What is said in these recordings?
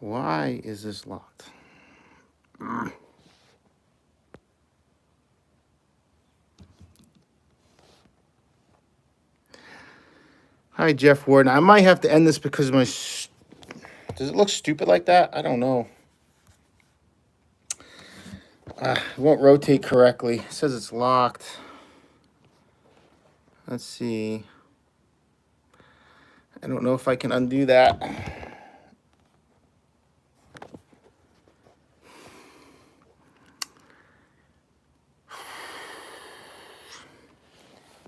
Why is this locked? Hi, Jeff Warden. I might have to end this because my... Does it look stupid like that? I don't know. It won't rotate correctly. It says it's locked. Let's see. I don't know if I can undo that.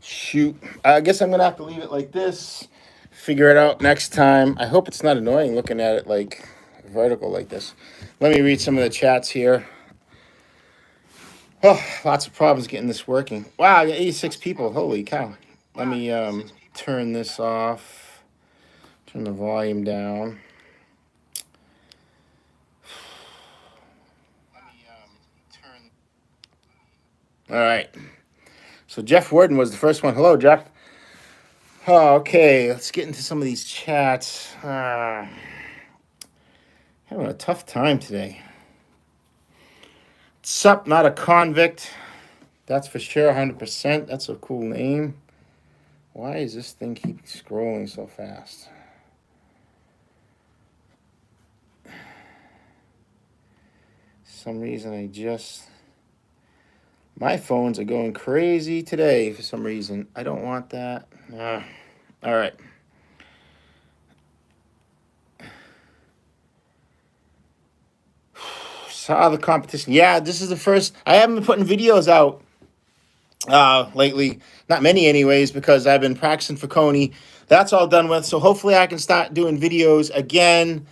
Shoot. I guess I'm going to have to leave it like this. Figure it out next time. I hope it's not annoying looking at it like vertical like this. Let me read some of the chats here. Oh, lots of problems getting this working. Wow, I got 86 people. Holy cow. Let me turn this off. Turn the volume down. All right. So Jeff Warden was the first one. Hello, Jeff. Oh, okay, let's get into some of these chats. Having a tough time today. Sup, not a convict. That's for sure, 100%. That's a cool name. Why is this thing keep scrolling so fast? Some reason my phones are going crazy today for some reason. I don't want that. All right. Saw the competition. Yeah, this is the first. I haven't been putting videos out lately. Not many anyways, because I've been practicing for Coney. That's all done with. So hopefully I can start doing videos again.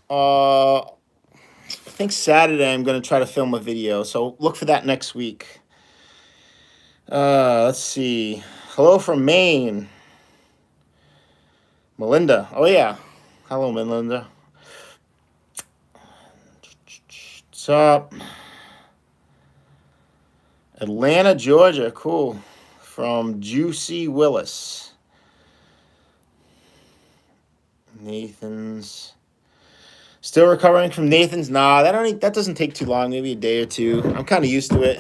I think Saturday I'm going to try to film a video. So look for that next week. Let's see. Hello from Maine. Melinda. Oh, yeah. Hello, Melinda. What's up? Atlanta, Georgia. Cool. From Juicy Willis. Nathan's. Still recovering from Nathan's? Nah, that doesn't take too long. Maybe a day or two. I'm kind of used to it.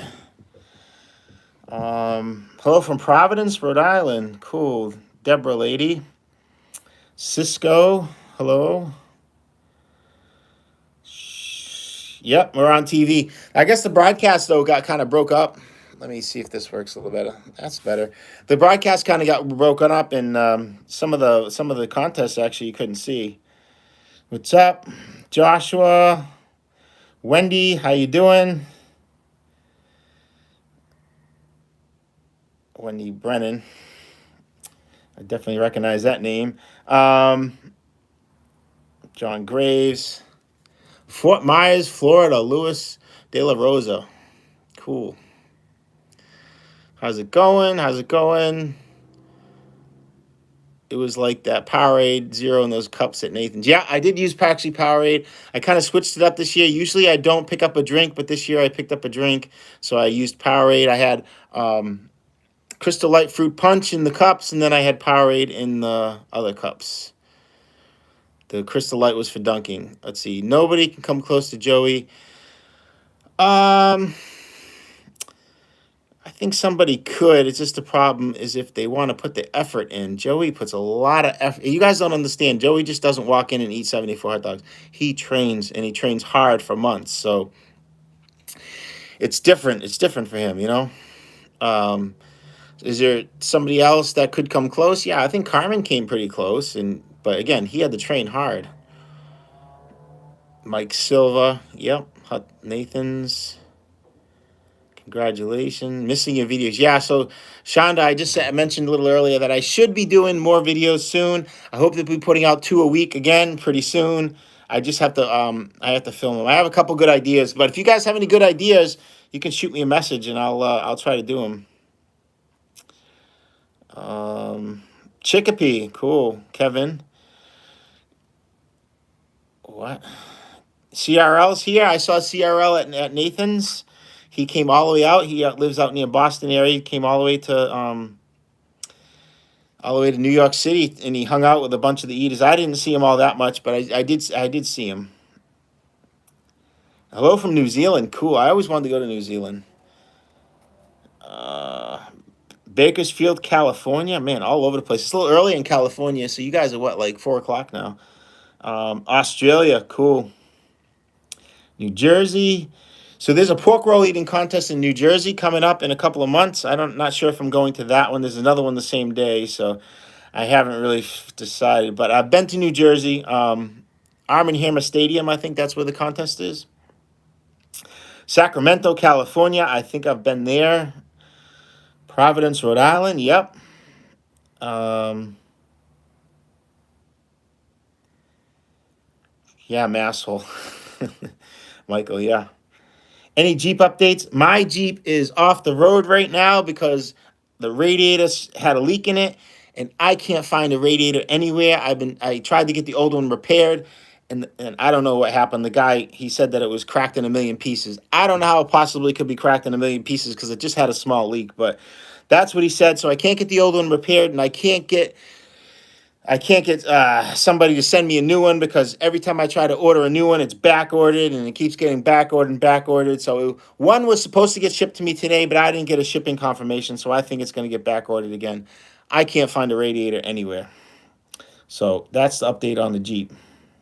Hello from Providence, Rhode Island. Cool. Deborah lady. Cisco. Hello. Yep, we're on TV. I guess the broadcast, though, got kind of broke up. Let me see if this works a little better. That's better. The broadcast kind of got broken up, and some of the contests actually you couldn't see. What's up, Joshua? Wendy, how you doing? Wendy Brennan. I definitely recognize that name. John Graves. Fort Myers, Florida. Louis De La Rosa. Cool. How's it going? It was like that Powerade Zero in those cups at Nathan's. Yeah, I did use Powerade. I kind of switched it up this year. Usually I don't pick up a drink, but this year I picked up a drink. So I used Powerade. I had Crystal Light Fruit Punch in the cups, and then I had Powerade in the other cups. The Crystal Light was for dunking. Let's see. Nobody can come close to Joey. I think somebody could. It's just the problem is if they want to put the effort in. Joey puts a lot of effort. You guys don't understand. Joey just doesn't walk in and eat 74 hot dogs. He trains, and he trains hard for months. So it's different. It's different for him, you know? Is there somebody else that could come close? Yeah, I think Carmen came pretty close. But again, he had to train hard. Mike Silva. Yep. Nathan's. Congratulations. Missing your videos. Yeah, so Shonda, I mentioned a little earlier that I should be doing more videos soon. I hope to be putting out 2 a week again pretty soon. I just have to I have to film them. I have a couple good ideas, but if you guys have any good ideas, you can shoot me a message and I'll try to do them. Chicopee, cool. Kevin. What? CRL's here. I saw CRL at Nathan's. He came all the way out. He lives out near Boston area. He came all the way to New York City, and he hung out with a bunch of the eaters. I didn't see him all that much, but I did see him. Hello from New Zealand. Cool. I always wanted to go to New Zealand. Uh, Bakersfield, California. Man, all over the place. It's a little early in California, so you guys are what, like 4 o'clock now? Australia. Cool. New Jersey. So there's a pork roll eating contest in New Jersey coming up in a couple of months. Not sure if I'm going to that one. There's another one the same day, so I haven't really decided. But I've been to New Jersey. Arm& Hammer Stadium, I think that's where the contest is. Sacramento, California. I think I've been there. Providence, Rhode Island. Yep. Yeah, I'm asshole. Michael, yeah. Any Jeep updates? My Jeep is off the road right now because the radiator had a leak in it, and I can't find a radiator anywhere. I tried to get the old one repaired, and I don't know what happened. The guy, he said that it was cracked in a million pieces. I don't know how it possibly could be cracked in a million pieces because it just had a small leak, but that's what he said. So I can't get the old one repaired, and I can't get somebody to send me a new one because every time I try to order a new one, it's back ordered and it keeps getting back ordered and back ordered. So one was supposed to get shipped to me today, but I didn't get a shipping confirmation, so I think it's going to get back ordered again. I can't find a radiator anywhere. So that's the update on the Jeep.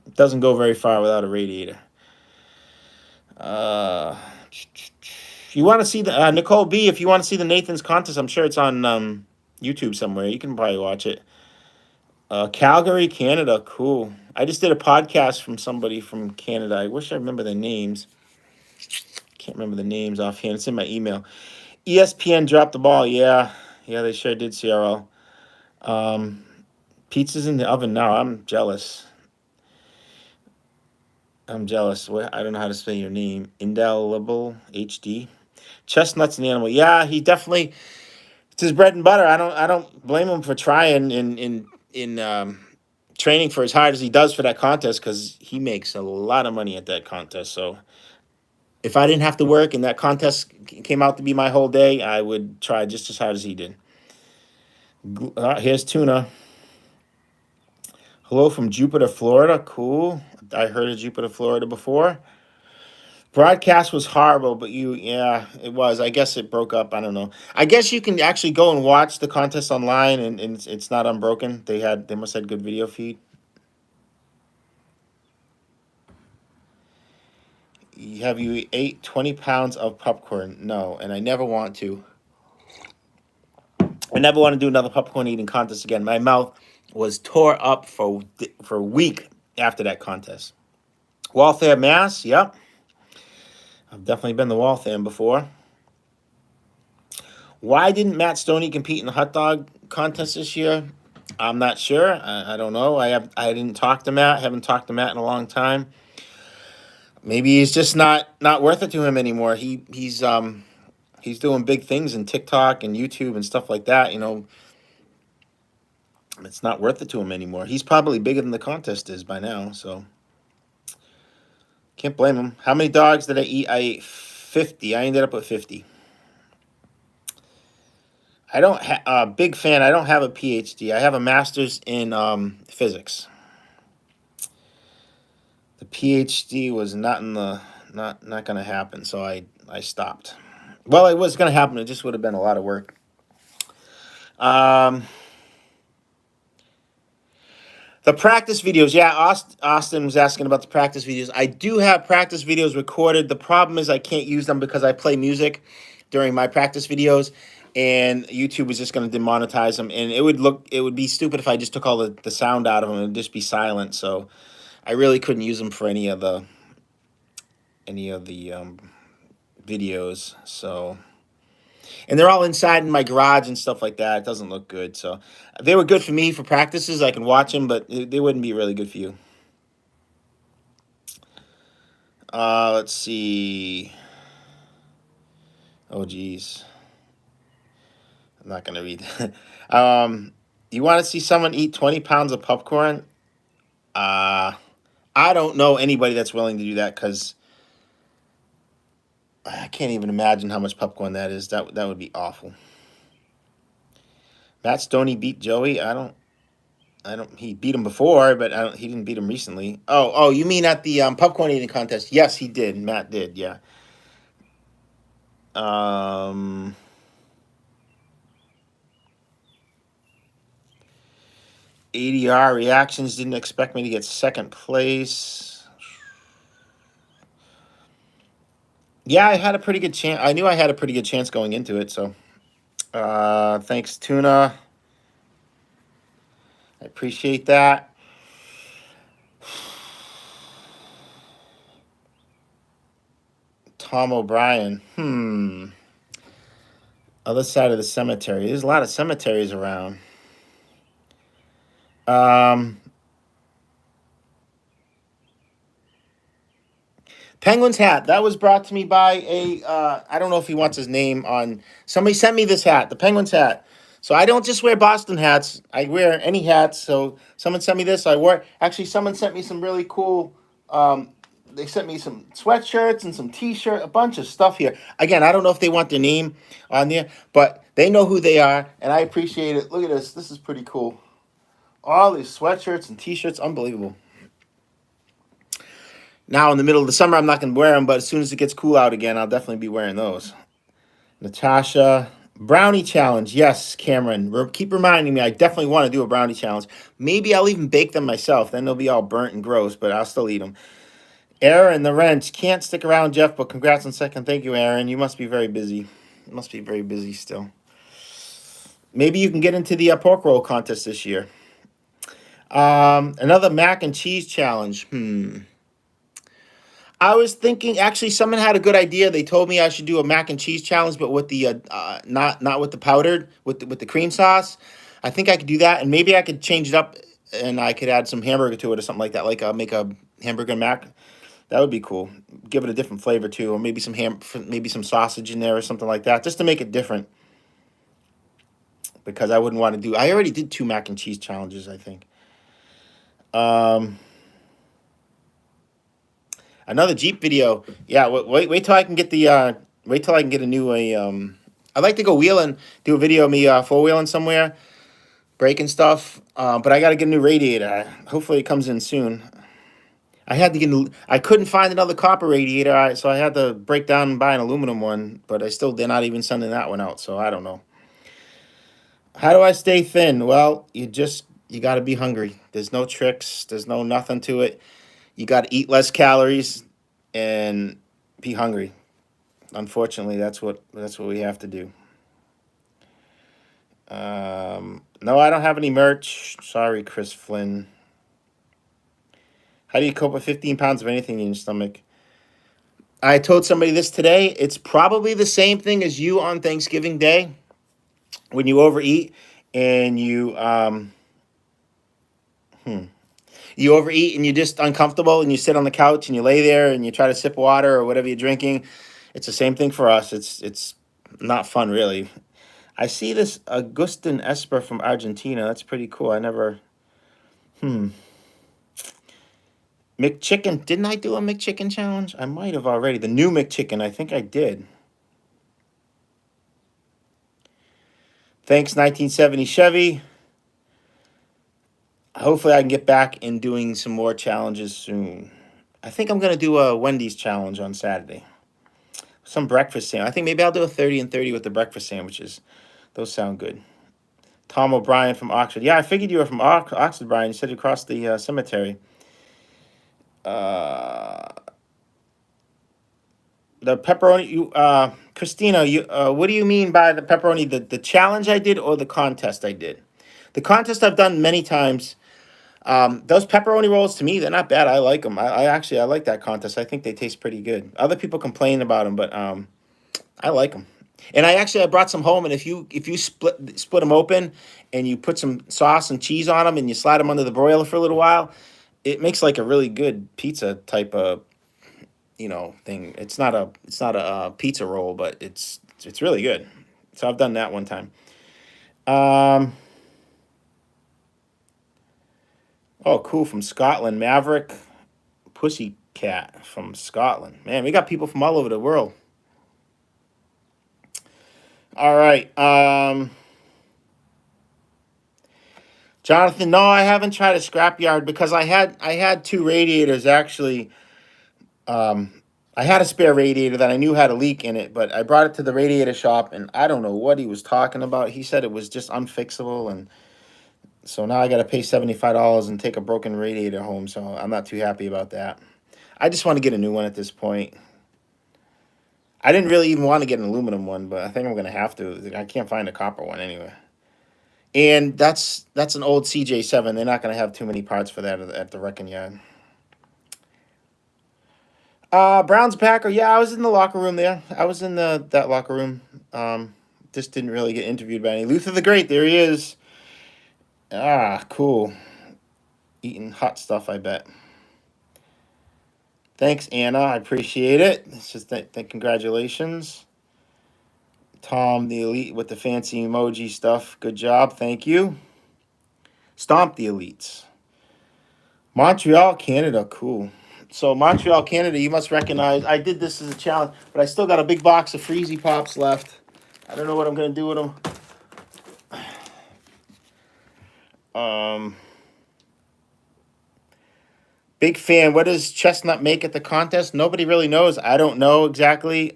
It doesn't go very far without a radiator. You want to see the Nicole B? If you want to see the Nathan's contest, I'm sure it's on YouTube somewhere. You can probably watch it. Calgary, Canada. Cool. I just did a podcast from somebody from Canada. I wish I remember their names. Can't remember the names offhand. It's in my email. ESPN dropped the ball. Yeah. Yeah, they sure did, CRL. Pizza's in the oven now. I'm jealous. I'm jealous. I don't know how to spell your name. Indelible HD. Chestnuts and animal. Yeah, he definitely. It's his bread and butter. I don't blame him for trying in training for as hard as he does for that contest because he makes a lot of money at that contest. So if I didn't have to work and that contest came out to be my whole day, I would try just as hard as he did. Here's Tuna. Hello from Jupiter, Florida. Cool. I heard of Jupiter, Florida before. Broadcast was horrible, but yeah, it was. I guess it broke up. I don't know. I guess you can actually go and watch the contest online, and it's not unbroken. They must have good video feed. Have you ate 20 pounds of popcorn? No, and I never want to. I never want to do another popcorn eating contest again. My mouth was tore up for a week after that contest. Waltham, Mass. Yep, I've definitely been to Waltham before. Why didn't Matt Stoney compete in the hot dog contest this year? I'm not sure. I don't know. I didn't talk to Matt. Haven't talked to Matt in a long time. Maybe he's just not worth it to him anymore. He's doing big things in TikTok and YouTube and stuff like that. It's not worth it to him anymore. He's probably bigger than the contest is by now. So can't blame him. How many dogs did I eat? I ate 50. I ended up with 50. I don't big fan. I don't have a PhD. I have a master's in physics. The PhD was not going to happen, so I stopped. Well, it was going to happen. It just would have been a lot of work. The practice videos. Yeah, Austin was asking about the practice videos. I do have practice videos recorded. The problem is I can't use them because I play music during my practice videos, and YouTube was just going to demonetize them. And it would be stupid if I just took all the sound out of them and just be silent. So I really couldn't use them for any of the videos. So, and they're all inside in my garage and stuff like that. It doesn't look good. So they were good for me for practices. I can watch them, but they wouldn't be really good for you. Let's see. Oh, geez. I'm not going to read that. You want to see someone eat 20 pounds of popcorn? I don't know anybody that's willing to do that because I can't even imagine how much popcorn that is. That would be awful. Matt Stoney beat Joey? I don't I don't. He beat him before, but I don't, he didn't beat him recently. Oh, you mean at the popcorn eating contest? Yes, he did. Matt did. Yeah. Um, ADR reactions didn't expect me to get second place. Yeah, I had a pretty good chance. I knew I had a pretty good chance going into it. So, thanks, Tuna. I appreciate that. Tom O'Brien. Other side of the cemetery. There's a lot of cemeteries around. Penguin's hat. That was brought to me by a. I don't know if he wants his name on. Somebody sent me this hat, the Penguin's hat. So I don't just wear Boston hats. I wear any hats. So someone sent me this. I wore. Actually, someone sent me some really cool. They sent me some sweatshirts and some T-shirt, a bunch of stuff here. Again, I don't know if they want their name on there, but they know who they are, and I appreciate it. Look at this. This is pretty cool. All these sweatshirts and T-shirts, unbelievable. Now in the middle of the summer, I'm not going to wear them, but as soon as it gets cool out again, I'll definitely be wearing those. Natasha, brownie challenge. Yes, Cameron. Keep reminding me. I definitely want to do a brownie challenge. Maybe I'll even bake them myself. Then they'll be all burnt and gross, but I'll still eat them. Aaron, the wrench. Can't stick around, Geoff, but congrats on second. Thank you, Aaron. You must be very busy. You must be very busy still. Maybe you can get into the pork roll contest this year. Another mac and cheese challenge. I was thinking. Actually, someone had a good idea. They told me I should do a mac and cheese challenge, but with the not with the powdered, with the cream sauce. I think I could do that, and maybe I could change it up, and I could add some hamburger to it or something like that. Like make a hamburger mac. That would be cool. Give it a different flavor too, or maybe maybe some sausage in there or something like that, just to make it different. Because I wouldn't want to do. I already did 2 mac and cheese challenges, I think. Another Jeep video. Yeah, wait till I can get the wait till I can get a new I'd like to go wheeling, do a video of me four wheeling somewhere, breaking stuff. But I got to get a new radiator. Hopefully it comes in soon. I had to get. I couldn't find another copper radiator, so I had to break down and buy an aluminum one. But they're not even sending that one out. So I don't know. How do I stay thin? Well, you got to be hungry. There's no tricks. There's no nothing to it. You got to eat less calories and be hungry. Unfortunately, that's what we have to do. No, I don't have any merch. Sorry, Chris Flynn. How do you cope with 15 pounds of anything in your stomach? I told somebody this today. It's probably the same thing as you on Thanksgiving Day when you overeat and you overeat and you're just uncomfortable and you sit on the couch and you lay there and you try to sip water or whatever you're drinking. It's the same thing for us. It's not fun, really. I see this Agustin Esper from Argentina. That's pretty cool. I never. McChicken. Didn't I do a McChicken challenge? I might have already. The new McChicken. I think I did. Thanks, 1970 Chevy. Hopefully, I can get back in doing some more challenges soon. I think I'm going to do a Wendy's challenge on Saturday. Some breakfast sandwich. I think maybe I'll do a 30 and 30 with the breakfast sandwiches. Those sound good. Tom O'Brien from Oxford. Yeah, I figured you were from Oxford, Brian. You said you crossed the cemetery. The pepperoni. Christina, what do you mean by the pepperoni? The challenge I did or the contest I did? The contest I've done many times. Those pepperoni rolls, to me, they're not bad. I like them. I actually like that contest. I think they taste pretty good. Other people complain about them, but I like them. And I brought some home, and if you split them open and you put some sauce and cheese on them and you slide them under the broiler for a little while, it makes like a really good pizza type of thing. It's not a pizza roll, but it's really good. So I've done that one time. Oh, cool, from Scotland, Maverick Pussycat from Scotland. Man, we got people from all over the world. All right. John Jonathan, no, I haven't tried a scrapyard because I had two radiators actually. Um, I had a spare radiator that I knew had a leak in it, but I brought it to the radiator shop and I don't know what he was talking about. He said it was just unfixable, and so now I got to pay $75 and take a broken radiator home. So I'm not too happy about that. I just want to get a new one at this point. I didn't really even want to get an aluminum one, but I think I'm gonna have to. I can't find a copper one anyway. And that's an old CJ7. They're not gonna have too many parts for that at the wrecking yard. Browns Packer. Yeah, I was in the locker room there. I was in the that locker room. Um, just didn't really get interviewed by any. Luther the Great. There he is. Ah, cool. Eating hot stuff, I bet. Thanks, Anna. I appreciate it. It's just congratulations. Tom the Elite with the fancy emoji stuff. Good job. Thank you. Stomp the Elites. Montreal, Canada. Cool. So Montreal, Canada, you must recognize I did this as a challenge, but I still got a big box of Freezy Pops left. I don't know what I'm gonna do with them. Big fan. What does Chestnut make at the contest? Nobody really knows. I don't know exactly.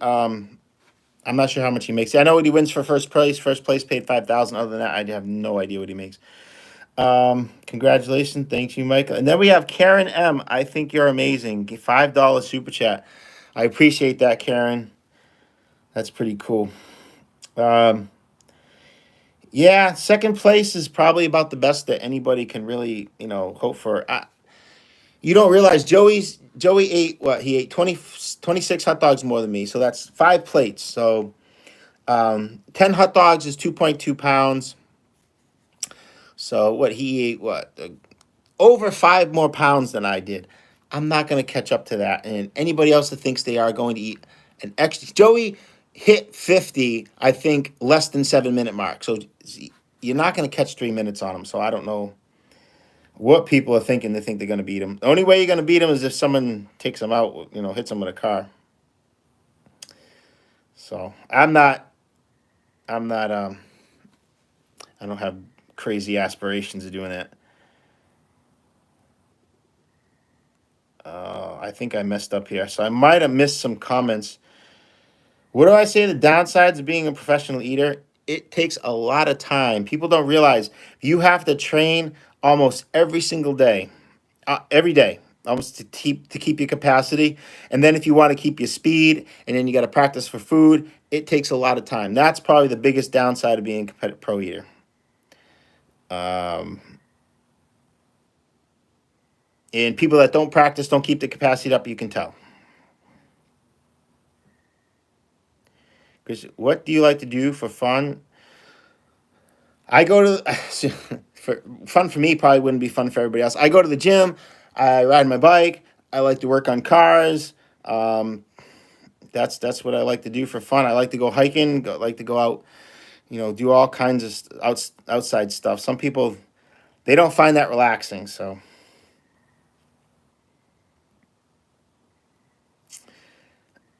I'm not sure how much he makes. I know what he wins for first place. First place paid 5,000. Other than that, I have no idea what he makes. Congratulations. Thank you, Michael. And then we have Karen M. I think you're amazing. $5 super chat. I appreciate that, Karen. That's pretty cool. Yeah, second place is probably about the best that anybody can really, hope for. You don't realize Joey ate what? He ate 26 hot dogs more than me. So that's 5 plates. So 10 hot dogs is 2.2 pounds. So what he ate, over 5 more pounds than I did. I'm not going to catch up to that. And anybody else that thinks they are going to eat an extra. Joey hit 50, I think, less than 7 minute mark. So you're not going to catch 3 minutes on him. So I don't know what people are thinking. They think they're going to beat him. The only way you're going to beat him is if someone takes him out, hits him with a car. So I don't have crazy aspirations of doing that. I think I messed up here. So I might have missed some comments. What do I say? The downsides of being a professional eater? It takes a lot of time. People don't realize you have to train almost every single day, every day, almost to keep your capacity. And then if you want to keep your speed, and then you got to practice for food, it takes a lot of time. That's probably the biggest downside of being a competitive pro eater. And people that don't practice, don't keep the capacity up, you can tell. Because what do you like to do for fun? I go to for fun for me probably wouldn't be fun for everybody else. I go to the gym. I ride my bike. I like to work on cars. That's what I like to do for fun. I like to go hiking. Like to go out. Do all kinds of outside stuff. Some people they don't find that relaxing. So.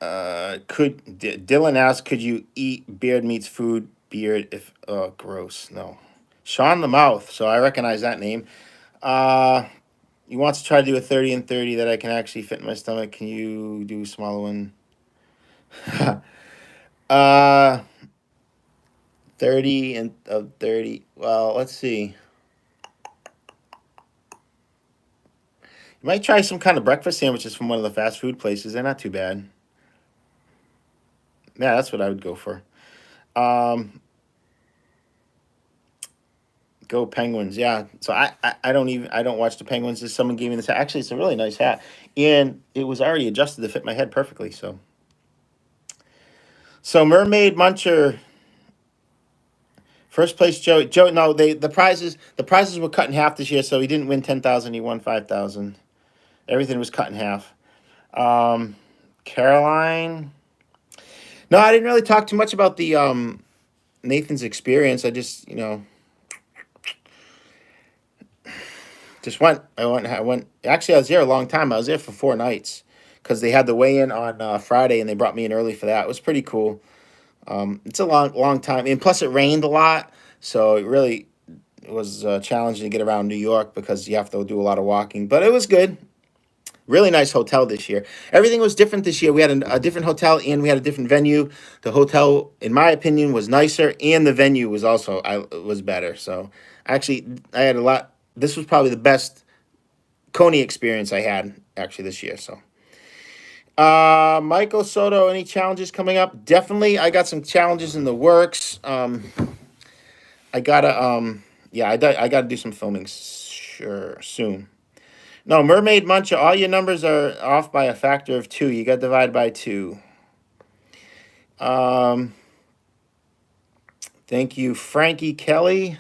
Dylan asked, could you eat Beard Meats Food beard if gross? No. Sean the Mouth, so I recognize that name. He wants to try to do a 30 and 30 that I can actually fit in my stomach. Can you do a smaller one? 30 and 30. Well, let's see. You might try some kind of breakfast sandwiches from one of the fast food places. They're not too bad. Yeah, that's what I would go for. Go Penguins. Yeah. So I don't watch the Penguins. Just someone gave me this hat. Actually, it's a really nice hat. And it was already adjusted to fit my head perfectly. So Mermaid Muncher. First place Joe. No, the prizes were cut in half this year, so he didn't win 10,000, he won 5,000. Everything was cut in half. Caroline. No, I didn't really talk too much about the Nathan's experience. I just, just went. I went. Actually, I was there a long time. I was there for 4 nights because they had the weigh-in on Friday, and they brought me in early for that. It was pretty cool. It's a long time, and plus it rained a lot, so it really challenging to get around New York because you have to do a lot of walking. But it was good. Really nice hotel this year. Everything was different this year. We had a different hotel and we had a different venue. The hotel, in my opinion, was nicer, and the venue was also was better. So actually, I had a lot. This was probably the best Coney experience I had actually this year. So, Michael Soto, any challenges coming up? Definitely, I got some challenges in the works. I gotta yeah, I gotta do some filming sure soon. No, Mermaid Muncher, all your numbers are off by a factor of 2. You got divided by 2. Thank you, Frankie Kelly.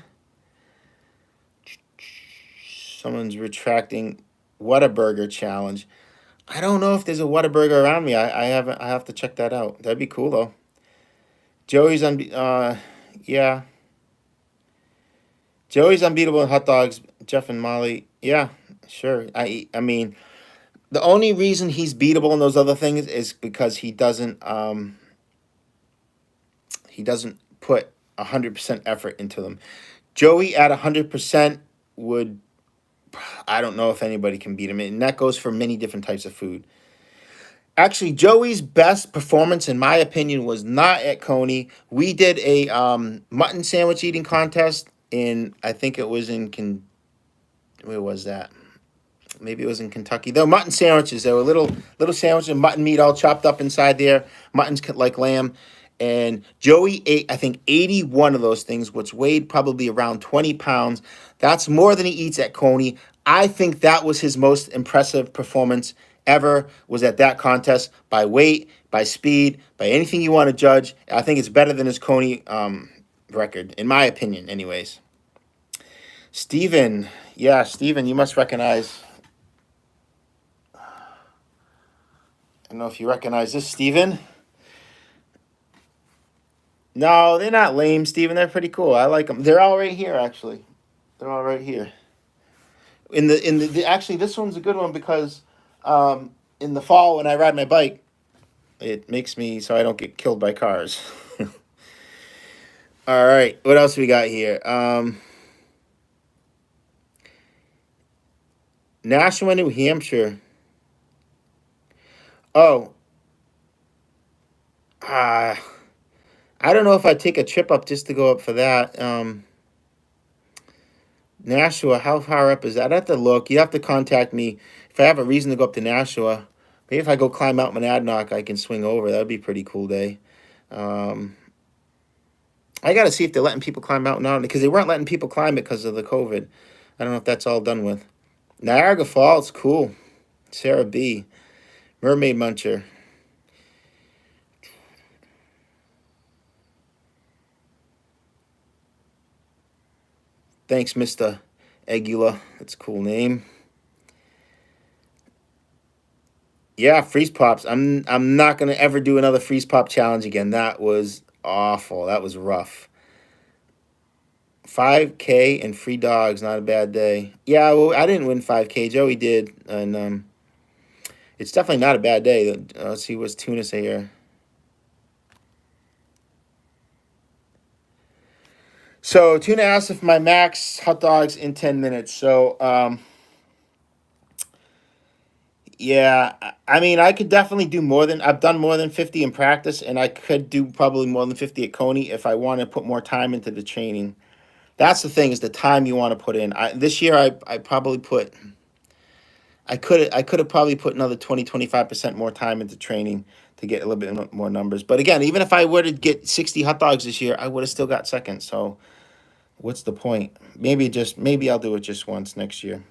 Someone's retracting Whataburger challenge. I don't know if there's a Whataburger around me. I haven't. I have to check that out. That'd be cool though. Joey's yeah. Joey's unbeatable in hot dogs. Jeff and Molly. Yeah, sure. I mean, the only reason he's beatable in those other things is because he doesn't put 100% effort into them. Joey at 100% would, I don't know if anybody can beat him, and that goes for many different types of food. Actually, Joey's best performance, in my opinion, was not at Coney. We did a mutton sandwich eating contest in, I think it was where was that? Maybe it was in Kentucky. They were mutton sandwiches. They were little sandwiches of mutton meat all chopped up inside there. Mutton's cut like lamb. And Joey ate, I think, 81 of those things, which weighed probably around 20 pounds. That's more than he eats at Coney. I think that was his most impressive performance ever, was at that contest, by weight, by speed, by anything you want to judge. I think it's better than his Coney record, in my opinion, anyways. Steven. Yeah, Steven, you must recognize. I don't know if you recognize this, Steven. No, they're not lame, Steven. They're pretty cool. I like them. They're all right here, actually. They're all right here. Actually, this one's a good one because in the fall when I ride my bike, it makes me so I don't get killed by cars. All right, what else we got here? Nashua, New Hampshire. Oh, I don't know if I'd take a trip up just to go up for that. Nashua, how far up is that? I'd have to look. You have to contact me if I have a reason to go up to Nashua. Maybe if I go climb Mount Monadnock, I can swing over. That would be a pretty cool day. I got to see if they're letting people climb Mount Monadnock because they weren't letting people climb it because of the COVID. I don't know if that's all done with. Niagara Falls, cool. Sarah B. Mermaid Muncher. Thanks, Mr. Egula. That's a cool name. Yeah, freeze pops. I'm not gonna ever do another freeze pop challenge again. That was awful. That was rough. 5K and free dogs, not a bad day. Yeah, well, I didn't win 5K. Joey did, and it's definitely not a bad day. Let's see, what's Tuna say here? So Tuna asked if my max hot dogs in 10 minutes. So yeah, I mean, I could definitely do more than I've done more than 50 in practice, and I could do probably more than 50 at Coney if I want to put more time into the training. That's the thing, is the time you want to put in. This year I probably put I could have probably put another 20-25% more time into training to get a little bit more numbers. But again, even if I were to get 60 hot dogs this year, I would have still got second. So what's the point? Maybe I'll do it just once next year.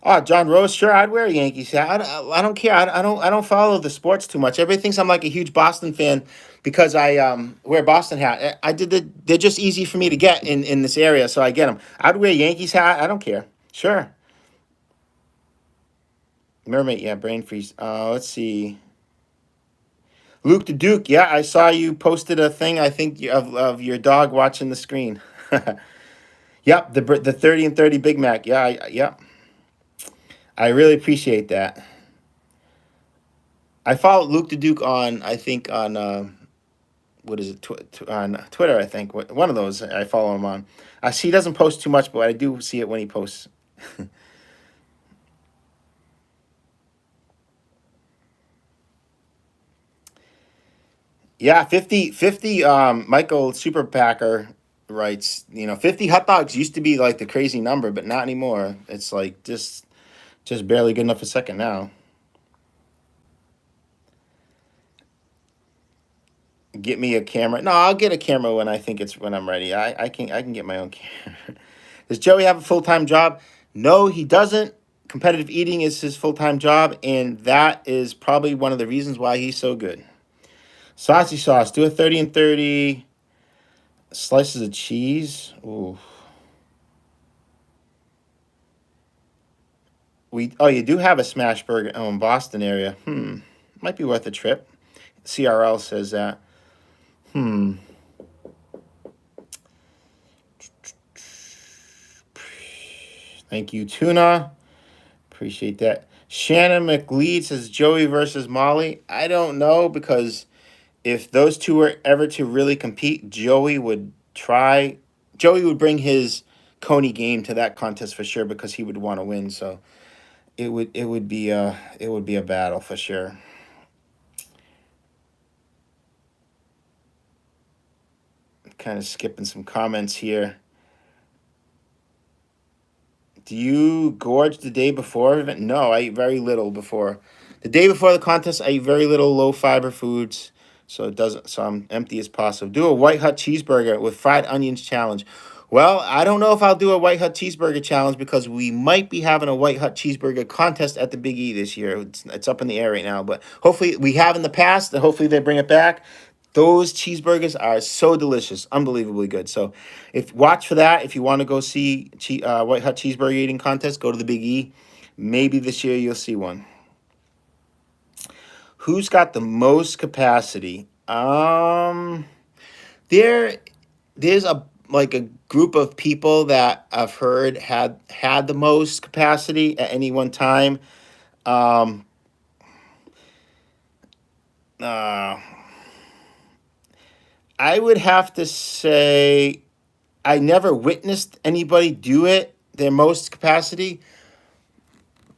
Oh, John Rose, sure, I'd wear a Yankees hat. I don't care. I don't follow the sports too much. Everybody thinks I'm like a huge Boston fan because I wear a Boston hat. They're just easy for me to get in this area, so I get them. I'd wear a Yankees hat. I don't care. Sure. Mermaid, yeah, brain freeze. Let's see. Luke the Duke, yeah, I saw you posted a thing. I think of your dog watching the screen. Yep, the 30 and 30 Big Mac. Yeah, yep. I really appreciate that. I followed Luke the Duke on, I think, on what is it, on Twitter, I think. One of those I follow him on. He doesn't post too much, but I do see it when he posts. Yeah, 50. Michael Superpacker writes, 50 hot dogs used to be like the crazy number, but not anymore. It's like just barely good enough for second now. Get me a camera. No, I'll get a camera when I think it's when I'm ready. I can get my own camera. Does Joey have a full-time job? No, he doesn't. Competitive eating is his full-time job, and that is probably one of the reasons why he's so good. Saucy sauce. Do a 30 and 30 slices of cheese. Ooh. You do have a smash burger in Boston area. Might be worth a trip. CRL says that. Thank you, Tuna. Appreciate that. Shannon McLeod says Joey versus Molly. I don't know, because if those two were ever to really compete, Joey would bring his Coney game to that contest for sure, because he would want to win. So it would be a battle for sure. Kind of skipping some comments here. Do you gorge the day before event? No, I eat very little before. The day before the contest, I eat very little low fiber foods, so I'm empty as possible. Do a white hot cheeseburger with fried onions challenge. Well, I don't know if I'll do a white hot cheeseburger challenge, because we might be having a white hot cheeseburger contest at the Big E this year. It's up in the air right now, but hopefully we have in the past, and hopefully they bring it back. Those cheeseburgers are so delicious, unbelievably good. So, watch for that. If you want to go see white hot cheeseburger eating contest, go to the Big E. Maybe this year you'll see one. Who's got the most capacity? There's a group of people that I've heard had the most capacity at any one time. Um, uh, I would have to say I never witnessed anybody do it, their most capacity.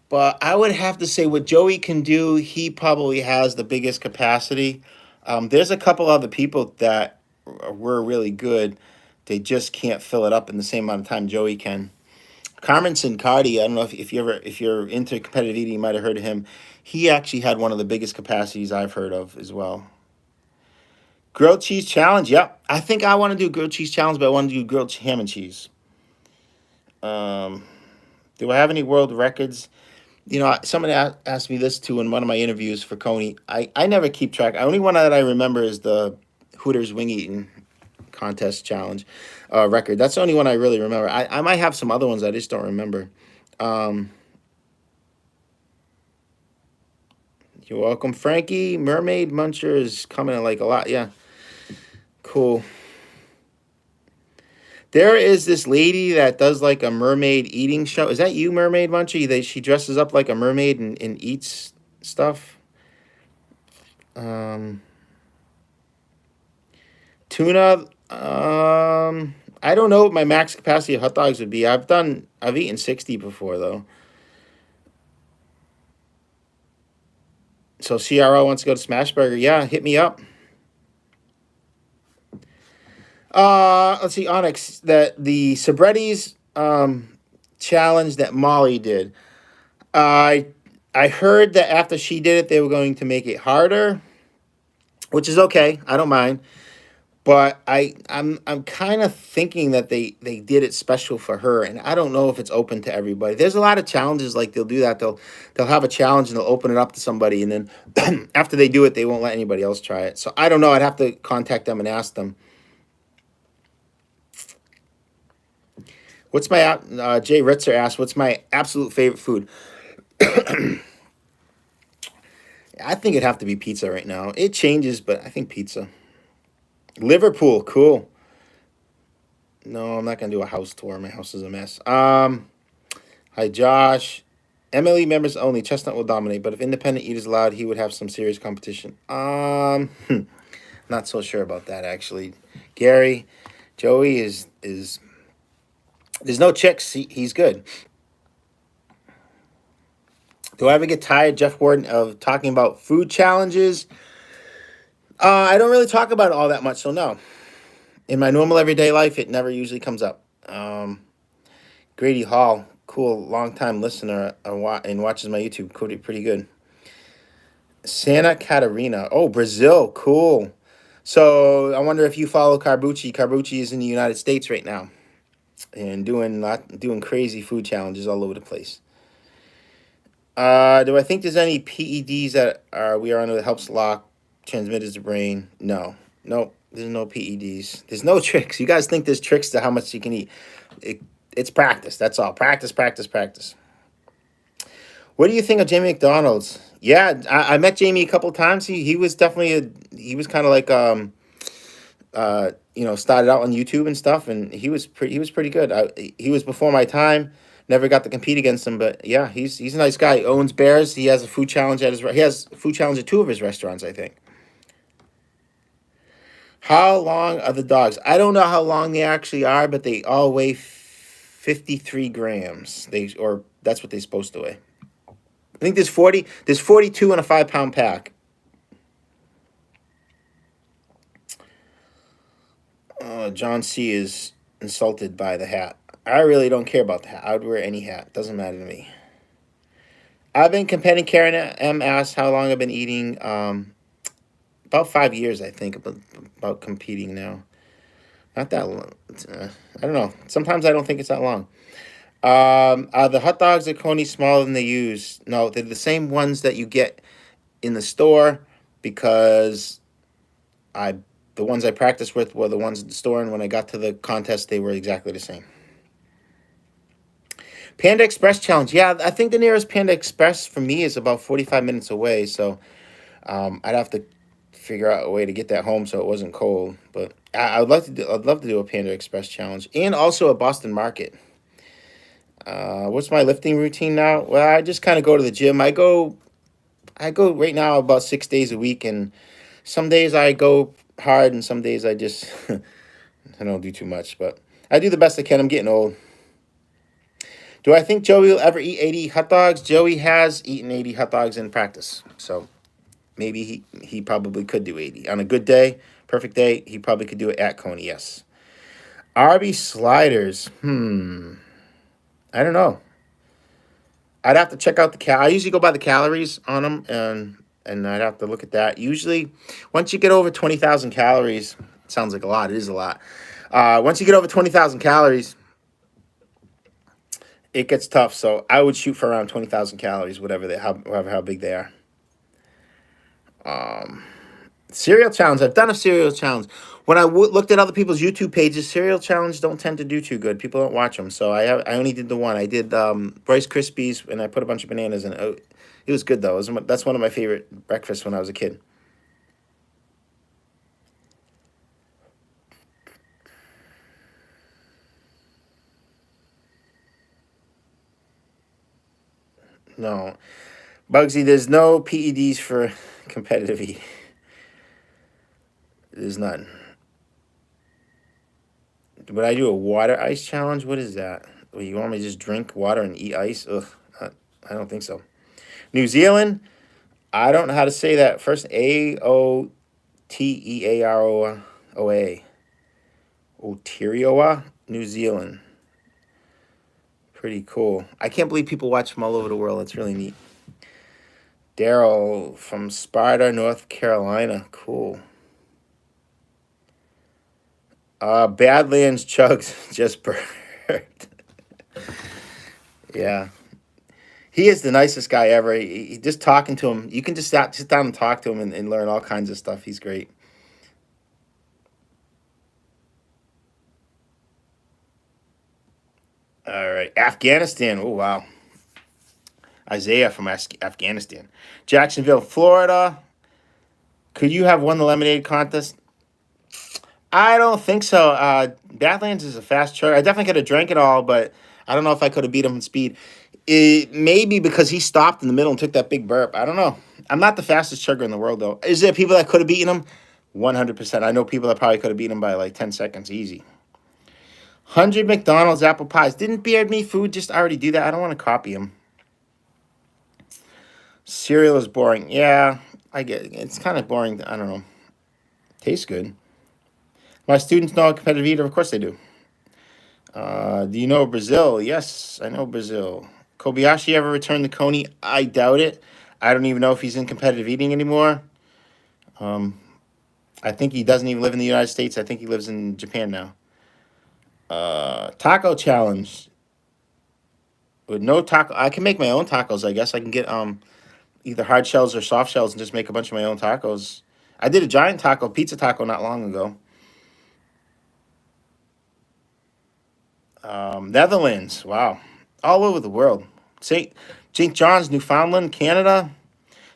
But I would have to say what Joey can do, he probably has the biggest capacity. There's a couple other people that were really good. They just can't fill it up in the same amount of time Joey can. Carmen Sincardi, I don't know if you're into competitive eating, you might have heard of him. He actually had one of the biggest capacities I've heard of as well. Grilled cheese challenge. Yep. I think I want to do grilled cheese challenge, but I want to do grilled ham and cheese. Do I have any world records? Somebody asked me this too in one of my interviews for Coney. I never keep track. The only one that I remember is the Hooters wing eating contest challenge record. That's the only one I really remember. I might have some other ones I just don't remember. You're welcome, Frankie. Mermaid Muncher is coming in like a lot. Yeah. Cool. There is this lady that does like a mermaid eating show. Is that you, Mermaid Muncher? She dresses up like a mermaid and eats stuff. Tuna. I don't know what my max capacity of hot dogs would be. I've eaten 60 before though. So CRO wants to go to Smashburger. Yeah, hit me up. Let's see, Onyx, the Sobretti's challenge that Molly did. I heard that after she did it, they were going to make it harder, which is okay. I don't mind. But I'm kind of thinking that they did it special for her, and I don't know if it's open to everybody. There's a lot of challenges like they'll do that. They'll have a challenge and they'll open it up to somebody, and then after they do it, they won't let anybody else try it. So I don't know. I'd have to contact them and ask them. What's my Jay Ritzer asked, what's my absolute favorite food? I think it'd have to be pizza right now. It changes, but I think pizza. Liverpool, cool. No, I'm not gonna do a house tour. My house is a mess. Hi Josh. MLE members only. Chestnut will dominate, but if independent eaters allowed, he would have some serious competition. Not so sure about that actually. Gary, Joey is there's no chicks. He's good. Do I ever get tired, Jeff Warden, of talking about food challenges? I don't really talk about it all that much, so no. In my normal everyday life, it never usually comes up. Grady Hall, cool, long time listener, and watches my YouTube. Pretty good. Santa Catarina, oh, Brazil, cool. So I wonder if you follow Carbucci. Carbucci is in the United States right now, and doing crazy food challenges all over the place. Do I think there's any PEDs that we are under that helps lock transmitters to brain? No, nope. There's no PEDs. There's no tricks. You guys think there's tricks to how much you can eat? It's practice. That's all. Practice, practice, practice. What do you think of Jamie McDonald's? Yeah, I met Jamie a couple times. He was definitely he was kind of like started out on YouTube and stuff, and he was pretty good. He was before my time. Never got to compete against him, but yeah, he's a nice guy. He owns Bears. He has a food challenge he has a food challenge at 2 of his restaurants, I think. How long are the dogs? I don't know how long they actually are, but they all weigh 53 grams. That's what they're supposed to weigh. I think there's 42 in a 5-pound pack. John C is insulted by the hat. I really don't care about the hat. I would wear any hat. Doesn't matter to me. I've been competing. Karen M asked how long I've been eating. About 5 years, I think, about competing now. Not that long. I don't know. Sometimes I don't think it's that long. Are the hot dogs at Coney smaller than they use? No, they're the same ones that you get in the store, because the ones I practiced with were the ones in the store, and when I got to the contest, they were exactly the same. Panda Express Challenge. Yeah, I think the nearest Panda Express for me is about 45 minutes away, so I'd have to figure out a way to get that home so it wasn't cold. But I'd love to do a Panda Express Challenge, and also a Boston Market. What's my lifting routine now? Well, I just kind of go to the gym. I go right now about 6 days a week, and some days I go hard, and some days I just I don't do too much, but I do the best I can. I'm getting old. Do I think Joey will ever eat 80 hot dogs? Joey has eaten 80 hot dogs in practice, so maybe he probably could do 80. On a good day, perfect day, he probably could do it at Coney, yes. Arby's sliders. I don't know. I'd have to check out I usually go by the calories on them, and I'd have to look at that. Usually, once you get over 20,000 calories, it sounds like a lot. It is a lot. Once you get over 20,000 calories, it gets tough. So I would shoot for around 20,000 calories, however how big they are. Cereal challenge. I've done a cereal challenge. When I looked at other people's YouTube pages, cereal challenges don't tend to do too good. People don't watch them. So I only did the one. I did Rice Krispies, and I put a bunch of bananas in it. It was good, though. That's one of my favorite breakfasts when I was a kid. No. Bugsy, there's no PEDs for competitive eating. There's none. Would I do a water ice challenge? What is that? You want me to just drink water and eat ice? Ugh, I don't think so. New Zealand, I don't know how to say that. First, Aotearoa. Aotearoa, New Zealand. Pretty cool. I can't believe people watch from all over the world. That's really neat. Daryl from Sparta, North Carolina. Cool. Badlands Chugs just burped. Yeah. He is the nicest guy ever. He just talking to him. You can just sit down and talk to him and learn all kinds of stuff. He's great. All right. Afghanistan. Oh, wow. Isaiah from Afghanistan. Jacksonville, Florida. Could you have won the lemonade contest? I don't think so. Badlands is a fast chugger. I definitely could have drank it all, but I don't know if I could have beat him in speed. Maybe because he stopped in the middle and took that big burp. I don't know. I'm not the fastest chugger in the world, though. Is there people that could have beaten him? 100%. I know people that probably could have beaten him by like 10 seconds, easy. 100 McDonald's apple pies. Didn't Beard Me Food just already do that? I don't want to copy him. Cereal is boring. Yeah, I get it. It's kind of boring. I don't know. Tastes good. My students know a competitive eater. Of course they do. Do you know Brazil? Yes, I know Brazil. Kobayashi ever returned to Coney? I doubt it. I don't even know if he's in competitive eating anymore. I think he doesn't even live in the United States. I think he lives in Japan now. Taco challenge. With no taco, I can make my own tacos. I guess I can get either hard shells or soft shells and just make a bunch of my own tacos. I did a giant taco, pizza taco, not long ago. Netherlands, wow, all over the world. St. John's, Newfoundland, Canada,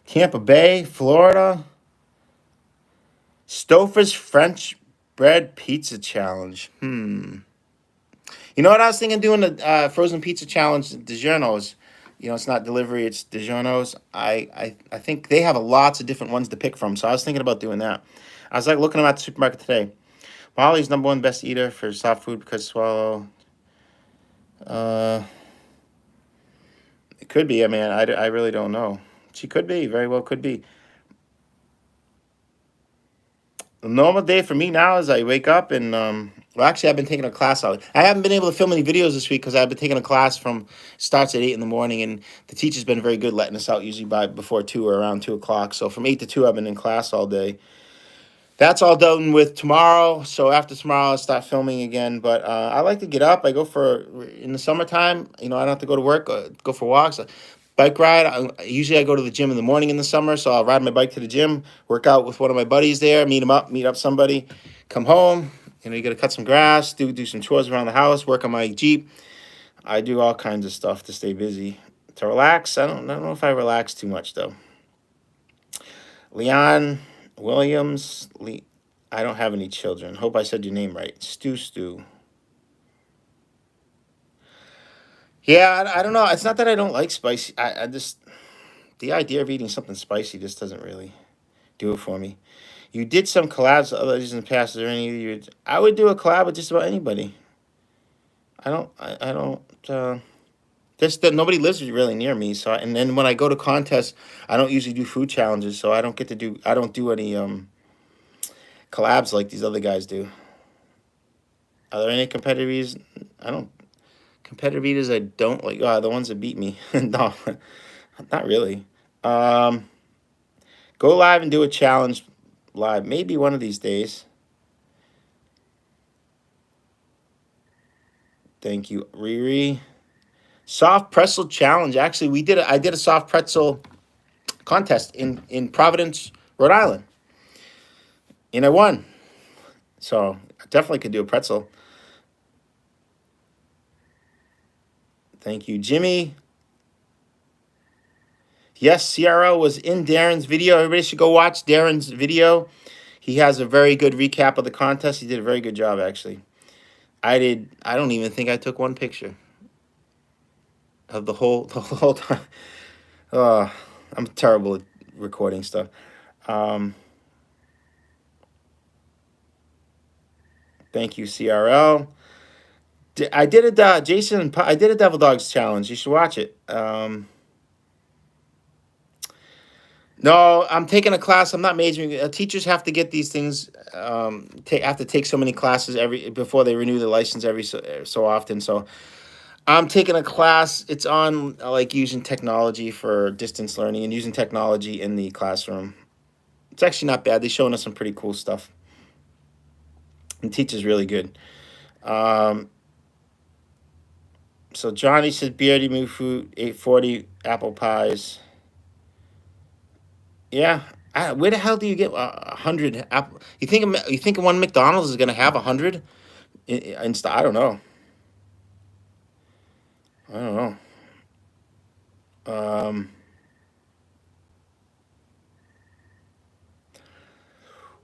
Tampa Bay, Florida. Stouffer's French bread pizza challenge. You know what I was thinking, doing the frozen pizza challenge, DiGiorno's. You know, it's not delivery, it's DiGiorno's. I think they have lots of different ones to pick from, so I was thinking about doing that. I was like looking at the supermarket today. Molly's number one best eater for soft food because swallow. It could be. I mean, I really don't know. She could be. Very well could be. The normal day for me now is I wake up and well, actually I've been taking a class out. I haven't been able to film any videos this week because I've been taking a class from starts at 8 in the morning, and the teacher's been very good letting us out usually by before 2 or around 2 o'clock. So from 8 to 2 I've been in class all day. That's all done with tomorrow. So after tomorrow I'll start filming again. But I like to get up. I go for in the summertime. You know, I don't have to go to work. Go for walks. Bike ride. Usually I go to the gym in the morning in the summer, so I'll ride my bike to the gym, work out with one of my buddies there, meet up somebody, come home. You know, you got to cut some grass, do some chores around the house, work on my Jeep. I do all kinds of stuff to stay busy. To relax, I don't know if I relax too much though. Leon Williams, I don't have any children. Hope I said your name right. Stu. Yeah, I don't know. It's not that I don't like spicy. I just, the idea of eating something spicy just doesn't really do it for me. You did some collabs with others in the past. Is there any I would do a collab with just about anybody. I don't. There's that nobody lives really near me. So and then when I go to contests, I don't usually do food challenges. So I don't get to do. I don't do any collabs like these other guys do. Are there any competitors? I don't. Competitive eaters I don't like. The ones that beat me. No, not really. Go live and do a challenge live. Maybe one of these days. Thank you, Riri. Soft pretzel challenge. Actually, I did a soft pretzel contest in Providence, Rhode Island, and I won. So I definitely could do a pretzel. Thank you, Jimmy. Yes, CRL was in Darren's video. Everybody should go watch Darren's video. He has a very good recap of the contest. He did a very good job, actually. I don't even think I took one picture of the whole time. I'm terrible at recording stuff. Thank you, CRL. I did a Jason. I did a Devil Dogs challenge. You should watch it. No, I'm taking a class. I'm not majoring. Teachers have to get these things. Have to take so many classes before they renew the license every so often. So I'm taking a class. It's on like using technology for distance learning and using technology in the classroom. It's actually not bad. They're showing us some pretty cool stuff. The teacher's really good. So Johnny says Beardy Moo Food 840 apple pies. Yeah, where the hell do you get 100 apple? You think one McDonald's is gonna have 100? I don't know. I don't know.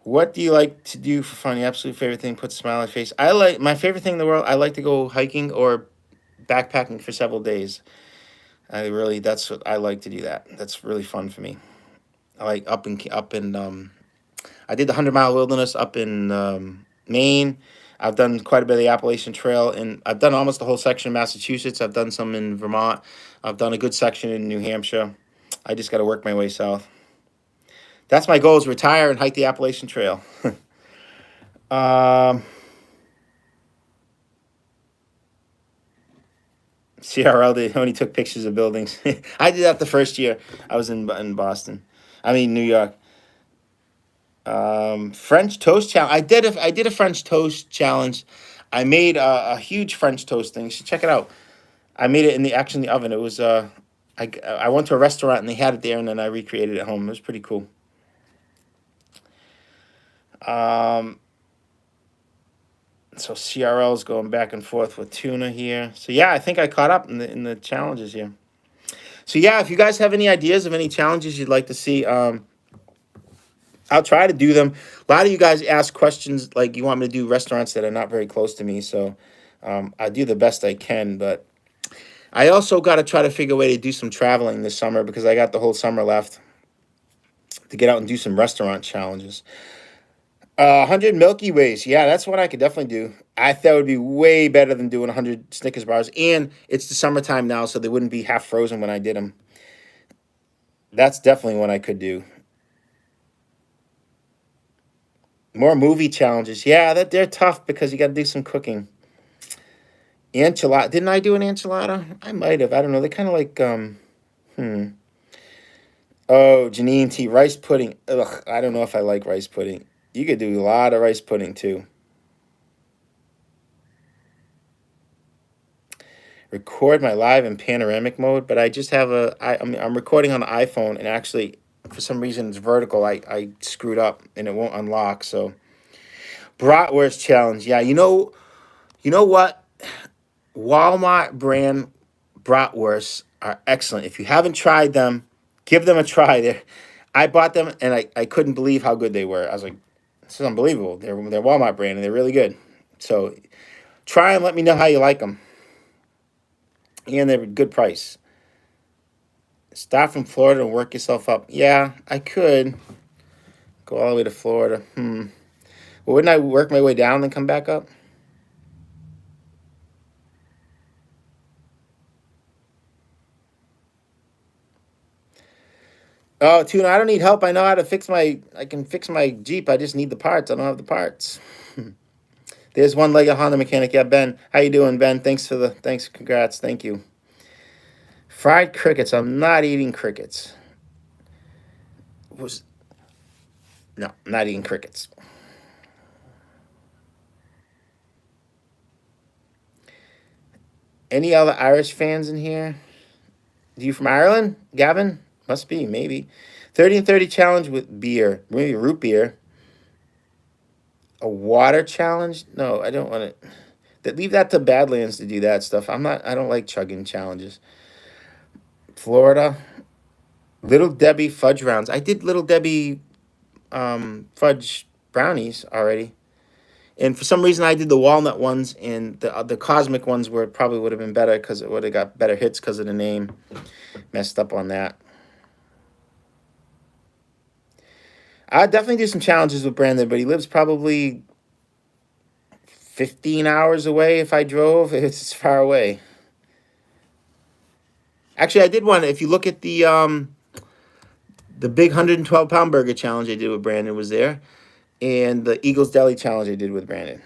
What do you like to do for fun? Your absolute favorite thing? Put a smile on your face. My favorite thing in the world. I like to go hiking or backpacking for several days. That's what I like to do. That's really fun for me. I like up and I did the 100 Mile Wilderness up in Maine. I've done quite a bit of the Appalachian Trail, and I've done almost the whole section in Massachusetts. I've done some in Vermont. I've done a good section in New Hampshire. I just got to work my way south. That's my goal, is retire and hike the Appalachian Trail. CRL, they only took pictures of buildings. I did that the first year I was in Boston. I mean, New York. French toast challenge. I did a French toast challenge. I made a huge French toast thing. You should check it out. I made it in the oven. It was I went to a restaurant and they had it there, and then I recreated it at home. It was pretty cool. So CRL is going back and forth with tuna here. So yeah, I think I caught up in the challenges here. So yeah, if you guys have any ideas of any challenges you'd like to see, I'll try to do them. A lot of you guys ask questions like you want me to do restaurants that are not very close to me, so I do the best I can. But I also got to try to figure a way to do some traveling this summer, because I got the whole summer left to get out and do some restaurant challenges. 100 Milky Ways. Yeah, that's what I could definitely do. I thought it would be way better than doing 100 Snickers bars. And it's the summertime now, so they wouldn't be half frozen when I did them. That's definitely what I could do. More movie challenges. Yeah, they're tough because you got to do some cooking. Enchilada. Didn't I do an enchilada? I might have. I don't know. They're kind of like, Oh, Janine T. Rice pudding. Ugh, I don't know if I like rice pudding. You could do a lot of rice pudding, too. Record my live in panoramic mode, but I just have I'm recording on the iPhone, and actually, for some reason, it's vertical. I screwed up, and it won't unlock, so. Bratwurst challenge. Yeah, you know what? Walmart brand bratwursts are excellent. If you haven't tried them, give them a try. I bought them, and I couldn't believe how good they were. I was like, this is unbelievable. They're Walmart brand, and they're really good. So try and let me know how you like them. And they're a good price. Start from Florida and work yourself up. Yeah, I could go all the way to Florida. Well, wouldn't I work my way down and then come back up? Oh, Tuna, I don't need help. I know how to I can fix my Jeep. I just need the parts. I don't have the parts. There's one-legged Honda mechanic. Yeah, Ben. How you doing, Ben? Thanks, congrats. Thank you. Fried crickets. I'm not eating crickets. No, I'm not eating crickets. Any other Irish fans in here? Are you from Ireland, Gavin? Must be, maybe. 30 and 30 challenge with beer. Maybe root beer. A water challenge? No, I don't want to. Leave that to Badlands to do that stuff. I don't like chugging challenges. Florida. Little Debbie fudge rounds. I did Little Debbie fudge brownies already. And for some reason, I did the walnut ones, and the cosmic ones probably would have been better because it would have got better hits because of the name. Messed up on that. I'd definitely do some challenges with Brandon, but he lives probably 15 hours away if I drove. It's far away. Actually, I did one. If you look at the big 112-pound burger challenge I did with Brandon was there, and the Eagles Deli challenge I did with Brandon.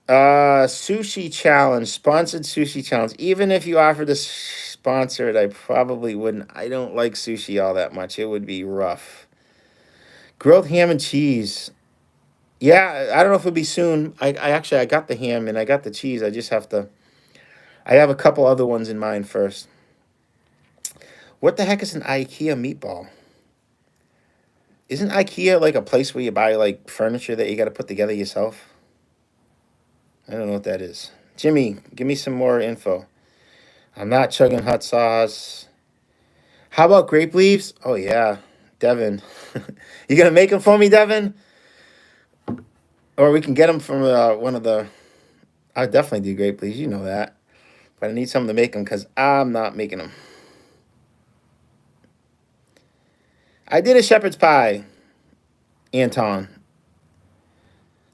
Sushi challenge, sponsored sushi challenge. Even if you offered to sponsor it, I probably wouldn't. I don't like sushi all that much. It would be rough. Grilled ham and cheese. Yeah, I don't know if it'll be soon. I got the ham and I got the cheese. I have a couple other ones in mind first. What the heck is an IKEA meatball? Isn't IKEA like a place where you buy like furniture that you got to put together yourself? I don't know what that is. Jimmy, give me some more info. I'm not chugging hot sauce. How about grape leaves? Oh, yeah. Devin. You going to make them for me, Devin? Or we can get them from one of the... I definitely do grape leaves. You know that. But I need someone to make them because I'm not making them. I did a shepherd's pie, Anton.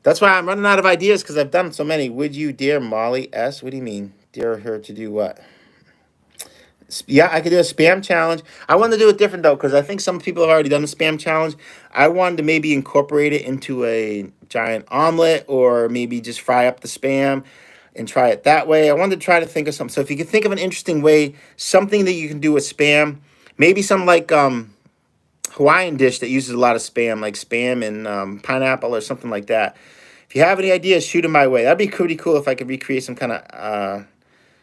That's why I'm running out of ideas because I've done so many. Would you dare Molly S? What do you mean? Dare her to do what? Yeah, I could do a spam challenge. I wanted to do it different though, because I think some people have already done the spam challenge. I wanted to maybe incorporate it into a giant omelet, or maybe just fry up the spam and try it that way. I wanted to try to think of something. So if you could think of an interesting way, something that you can do with spam, maybe some like Hawaiian dish that uses a lot of spam, like spam and pineapple or something like that. If you have any ideas, shoot them my way. That'd be pretty cool if I could recreate some kind of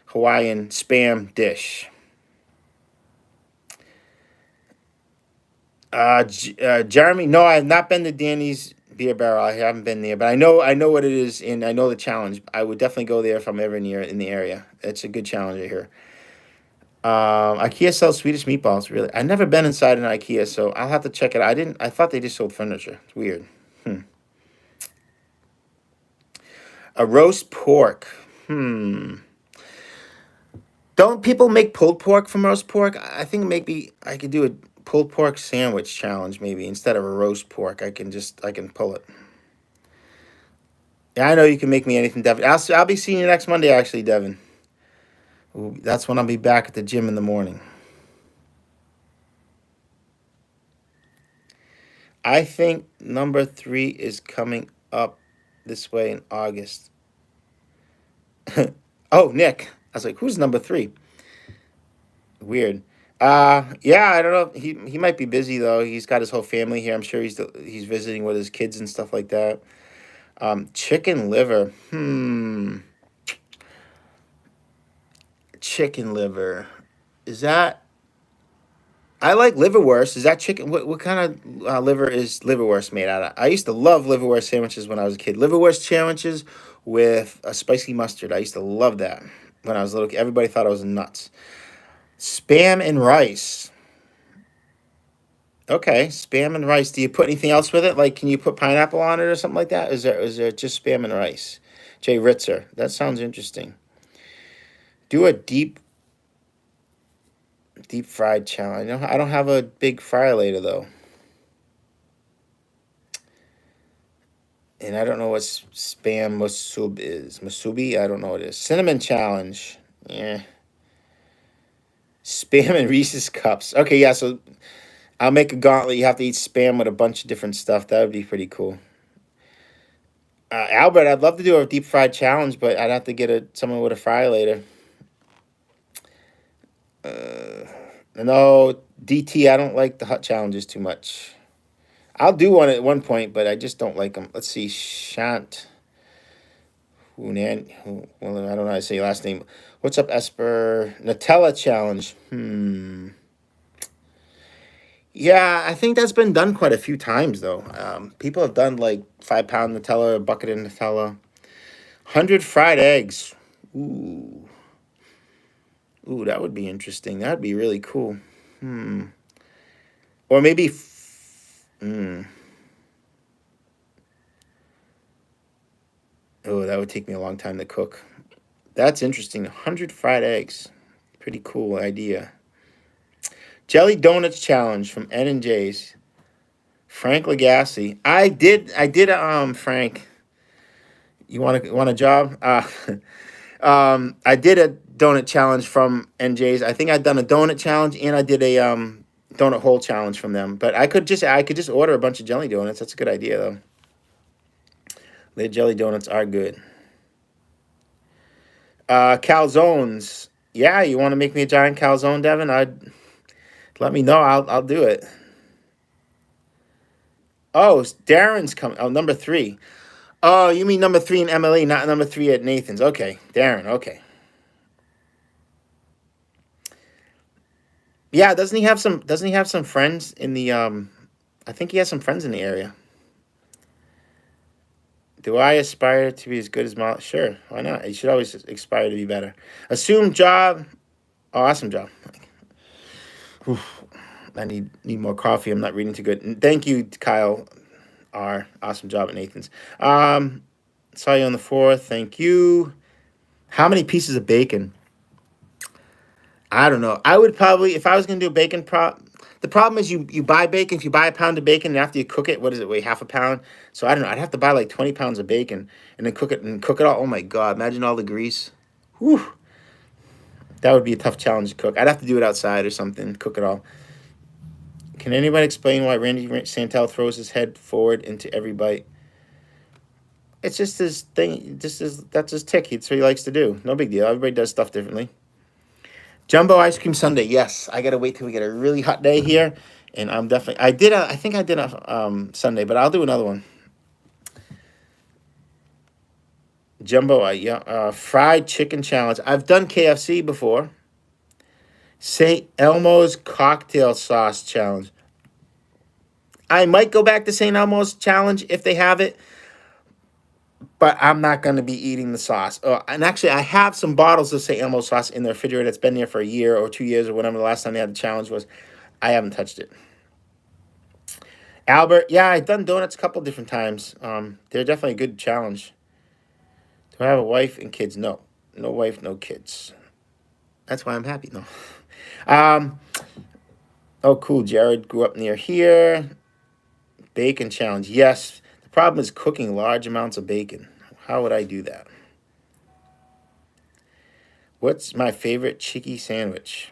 Hawaiian spam dish. Jeremy, no, I have not been to Danny's Beer Barrel. I haven't been there, but I know what it is, and I know the challenge. I would definitely go there if I'm ever near in the area. It's a good challenge I hear. IKEA sells Swedish meatballs. Really, I've never been inside an IKEA, so I'll have to check it out. I didn't. I thought they just sold furniture. It's weird. A roast pork. Don't people make pulled pork from roast pork? I think maybe I could do a pulled pork sandwich challenge maybe instead of a roast pork. I can pull it. Yeah, I know you can make me anything, Devin. I'll be seeing you next Monday actually, Devin. Ooh, that's when I'll be back at the gym in the morning. I think number 3 is coming up this way in August. Oh, Nick. I was like, who's number 3? Weird. Yeah, I don't know. He might be busy though. He's got his whole family here. I'm sure he's visiting with his kids and stuff like that. Chicken liver. Chicken liver. Is that? I like liverwurst. Is that chicken? What kind of liver is liverwurst made out of? I used to love liverwurst sandwiches when I was a kid. Liverwurst sandwiches with a spicy mustard. I used to love that when I was little. Everybody thought I was nuts. Spam and rice. Okay, spam and rice. Do you put anything else with it? Like, can you put pineapple on it or something like that? Is there just spam and rice? Jay Ritzer. That sounds interesting. Do a deep fried challenge. I don't have a big fryer later though, and I don't know what spam musub is. Musubi. I don't know what it is. Cinnamon challenge. Yeah. Spam and Reese's cups. Okay, yeah. So I'll make a gauntlet. You have to eat spam with a bunch of different stuff. That would be pretty cool. Albert, I'd love to do a deep fried challenge, but I'd have to get someone with a fryer later. No, DT, I don't like the hot challenges too much. I'll do one at one point, but I just don't like them. Let's see, Shant. Well, I don't know how to say your last name. What's up, Esper? Nutella challenge. Yeah, I think that's been done quite a few times, though. People have done like 5-pound Nutella, a bucket of Nutella. 100 fried eggs. Ooh. Ooh, that would be interesting. That would be really cool. Or maybe... Oh, that would take me a long time to cook. That's interesting. 100 fried eggs. Pretty cool idea. Jelly Donuts challenge from N and J's. Frank Legassi. I did Frank. You want a job? I did a donut challenge from NJ's. I think I'd done a donut challenge and I did a donut hole challenge from them. But I could just order a bunch of jelly donuts. That's a good idea though. The jelly donuts are good. Calzones. Yeah, you want to make me a giant calzone, Devin? Let me know. I'll do it. Oh, Darren's coming. Oh, number 3. Oh, you mean number 3 in MLE, not number 3 at Nathan's. Okay, Darren. Okay. Yeah, doesn't he have some friends in the I think he has some friends in the area. Do I aspire to be as good as Molly? Sure, why not? You should always aspire to be better. Assume job. Oh, awesome job. Oof, I need more coffee. I'm not reading too good. Thank you, Kyle R. Awesome job at Nathan's. Saw you on the 4th. Thank you. How many pieces of bacon? I don't know. I would probably, if I was going to do a bacon prop, The problem is you buy bacon. If you buy a pound of bacon and after you cook it, what does it weigh? Half a pound. So I don't know. I'd have to buy like 20 pounds of bacon and then cook it all. Oh my god! Imagine all the grease. Whew. That would be a tough challenge to cook. I'd have to do it outside or something. Cook it all. Can anybody explain why Randy Santel throws his head forward into every bite? It's just his thing. That's his tick. It's what he likes to do. No big deal. Everybody does stuff differently. Jumbo ice cream sundae. Yes, I gotta wait till we get a really hot day here, and I'm definitely. I think I did a sundae, but I'll do another one. Jumbo, yeah, fried chicken challenge. I've done KFC before. St. Elmo's cocktail sauce challenge. I might go back to St. Elmo's challenge if they have it, but I'm not going to be eating the sauce. And actually, I have some bottles of St. Elmo's sauce in the refrigerator that's been there for a year or 2 years or whatever the last time they had the challenge was. I haven't touched it. Albert, yeah, I've done donuts a couple different times. They're definitely a good challenge. Do I have a wife and kids? No. No wife, no kids. That's why I'm happy. No. Oh, cool. Jared grew up near here. Bacon challenge. Yes. The problem is cooking large amounts of bacon. How would I do that? What's my favorite cheeky sandwich?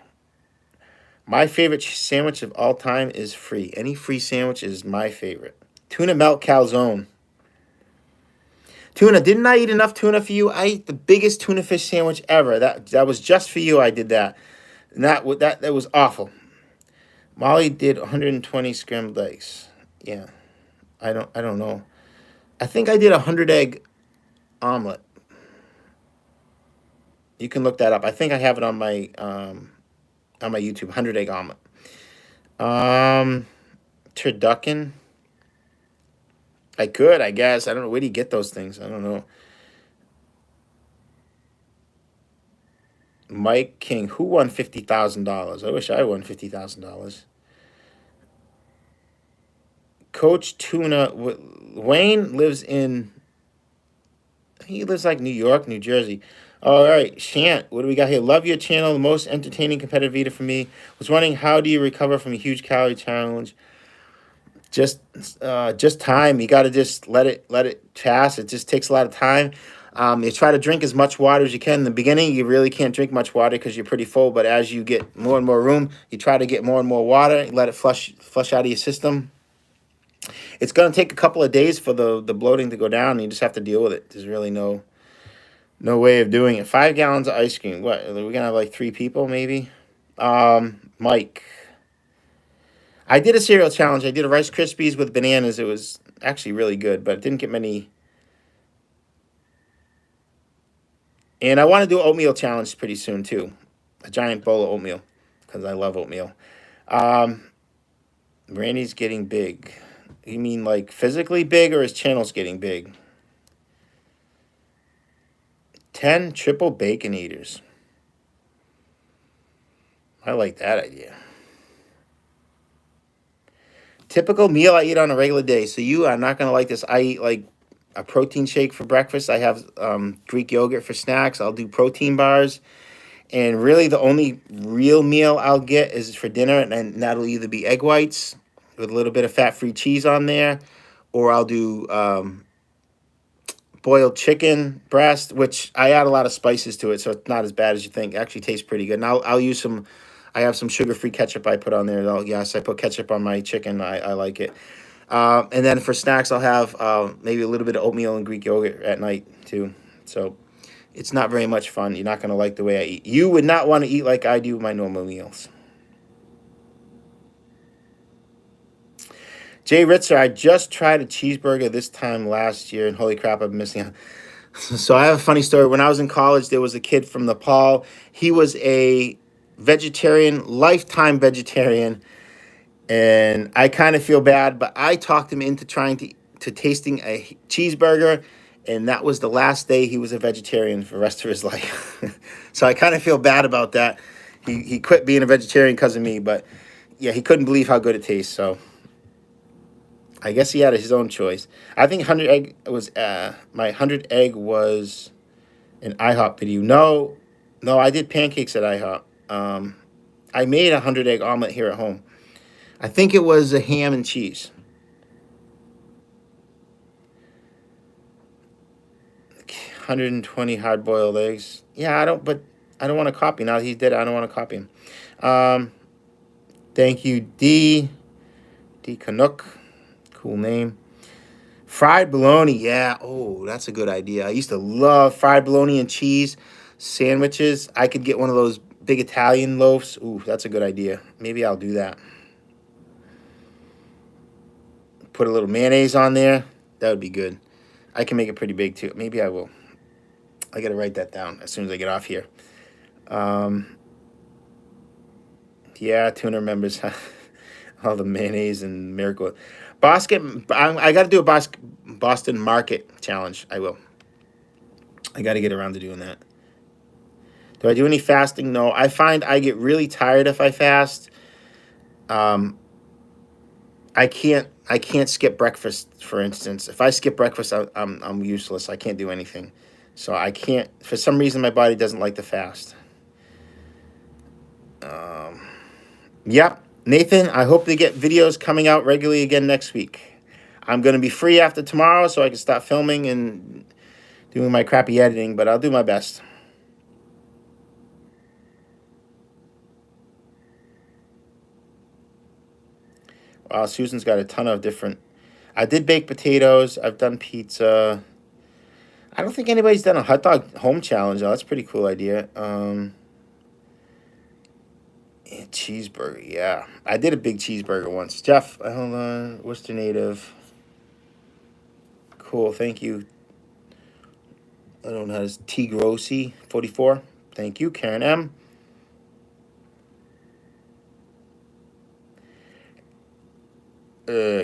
My favorite sandwich of all time is free. Any free sandwich is my favorite. Tuna melt calzone. Tuna. Didn't I eat enough tuna for you? I ate the biggest tuna fish sandwich ever. That was just for you. I did that. And that was awful. Molly did 120 scrambled eggs. Yeah. I don't know. I think I did a 100-egg omelet. You can look that up. I think I have it on my YouTube, 100-egg omelet. Turducken. I could, I guess. I don't know. Where do you get those things? I don't know. Mike King. Who won $50,000? I wish I won $50,000. Coach Tuna. Wayne lives in... He lives like New York, New Jersey. All right, Shant, what do we got here? Love your channel. The most entertaining competitive eater for me. Was wondering, how do you recover from a huge calorie challenge? Just time. You got to just let it pass. It just takes a lot of time. You try to drink as much water as you can. In the beginning, you really can't drink much water because you're pretty full. But as you get more and more room, you try to get more and more water. Let it flush out of your system. It's going to take a couple of days for the bloating to go down. And you just have to deal with it. There's really no way of doing it. 5 gallons of ice cream. What? Are we going to have like 3 people maybe? Mike. I did a cereal challenge. I did a Rice Krispies with bananas. It was actually really good, but it didn't get many. And I want to do an oatmeal challenge pretty soon too. A giant bowl of oatmeal because I love oatmeal. Randy's getting big. You mean like physically big, or his channel's getting big? 10 triple bacon eaters. I like that idea. Typical meal I eat on a regular day. So you are not going to like this. I eat like a protein shake for breakfast. I have Greek yogurt for snacks. I'll do protein bars. And really the only real meal I'll get is for dinner. And that'll either be egg whites with a little bit of fat-free cheese on there. Or I'll do boiled chicken breast, which I add a lot of spices to it. So it's not as bad as you think. It actually tastes pretty good. And I'll use some... I have some sugar-free ketchup I put on there. Yes, I put ketchup on my chicken. I like it. And then for snacks, I'll have maybe a little bit of oatmeal and Greek yogurt at night, too. So it's not very much fun. You're not going to like the way I eat. You would not want to eat like I do my normal meals. Jay Ritzer, I just tried a cheeseburger this time last year, and holy crap, I'm missing out. So I have a funny story. When I was in college, there was a kid from Nepal. He was a vegetarian, lifetime vegetarian, and I kind of feel bad, but I talked him into trying to tasting a cheeseburger, and that was the last day he was a vegetarian for the rest of his life. So I kind of feel bad about that. He quit being a vegetarian because of me, but yeah, he couldn't believe how good it tastes. So I guess he had his own choice. I think 100 egg was my 100 egg was an IHOP video. No, I did pancakes at IHOP. I made a 100-egg omelet here at home. I think it was a ham and cheese. 120 hard-boiled eggs. Yeah, I don't want to copy. Now that he's dead, I don't want to copy him. Um, Thank you, D Canuck. Cool name. Fried bologna. Yeah. Oh, that's a good idea. I used to love fried bologna and cheese sandwiches. I could get one of those big Italian loaves. Ooh, that's a good idea. Maybe I'll do that. Put a little mayonnaise on there. That would be good. I can make it pretty big too. Maybe I will. I got to write that down as soon as I get off here. Yeah, Tuna remembers all the mayonnaise and miracle. Boston, I got to do a Boston Market challenge. I will. I got to get around to doing that. Do I do any fasting? No. I find I get really tired if I fast. Um, I can't skip breakfast. For instance, if I skip breakfast, I'm useless. I can't do anything. So I can't. For some reason, my body doesn't like to fast. Yep. Nathan, I hope to get videos coming out regularly again next week. I'm going to be free after tomorrow, so I can start filming and doing my crappy editing, but I'll do my best. Wow, Susan's got a ton of different... I did baked potatoes. I've done pizza. I don't think anybody's done a hot dog home challenge, though. That's a pretty cool idea. Cheeseburger, yeah. I did a big cheeseburger once. Geoff, hold on. Worcester native. Cool, thank you. I don't know how to... T. Grossi, 44. Thank you, Karen M.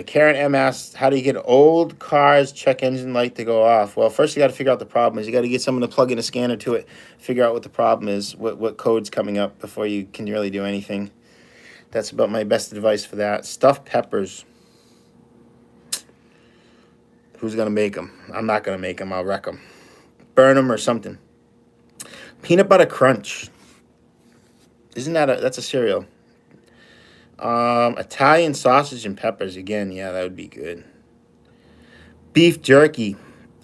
Karen M asks, how do you get old cars check engine light to go off? Well, first you got to figure out the problem is. You got to get someone to plug in a scanner to it, figure out what the problem is, what code's coming up before you can really do anything. That's about my best advice for that. Stuffed peppers. Who's going to make them? I'm not going to make them. I'll wreck them. Burn them or something. Peanut butter crunch. Isn't that that's a cereal? Italian sausage and peppers again. Yeah, that would be good. Beef jerky.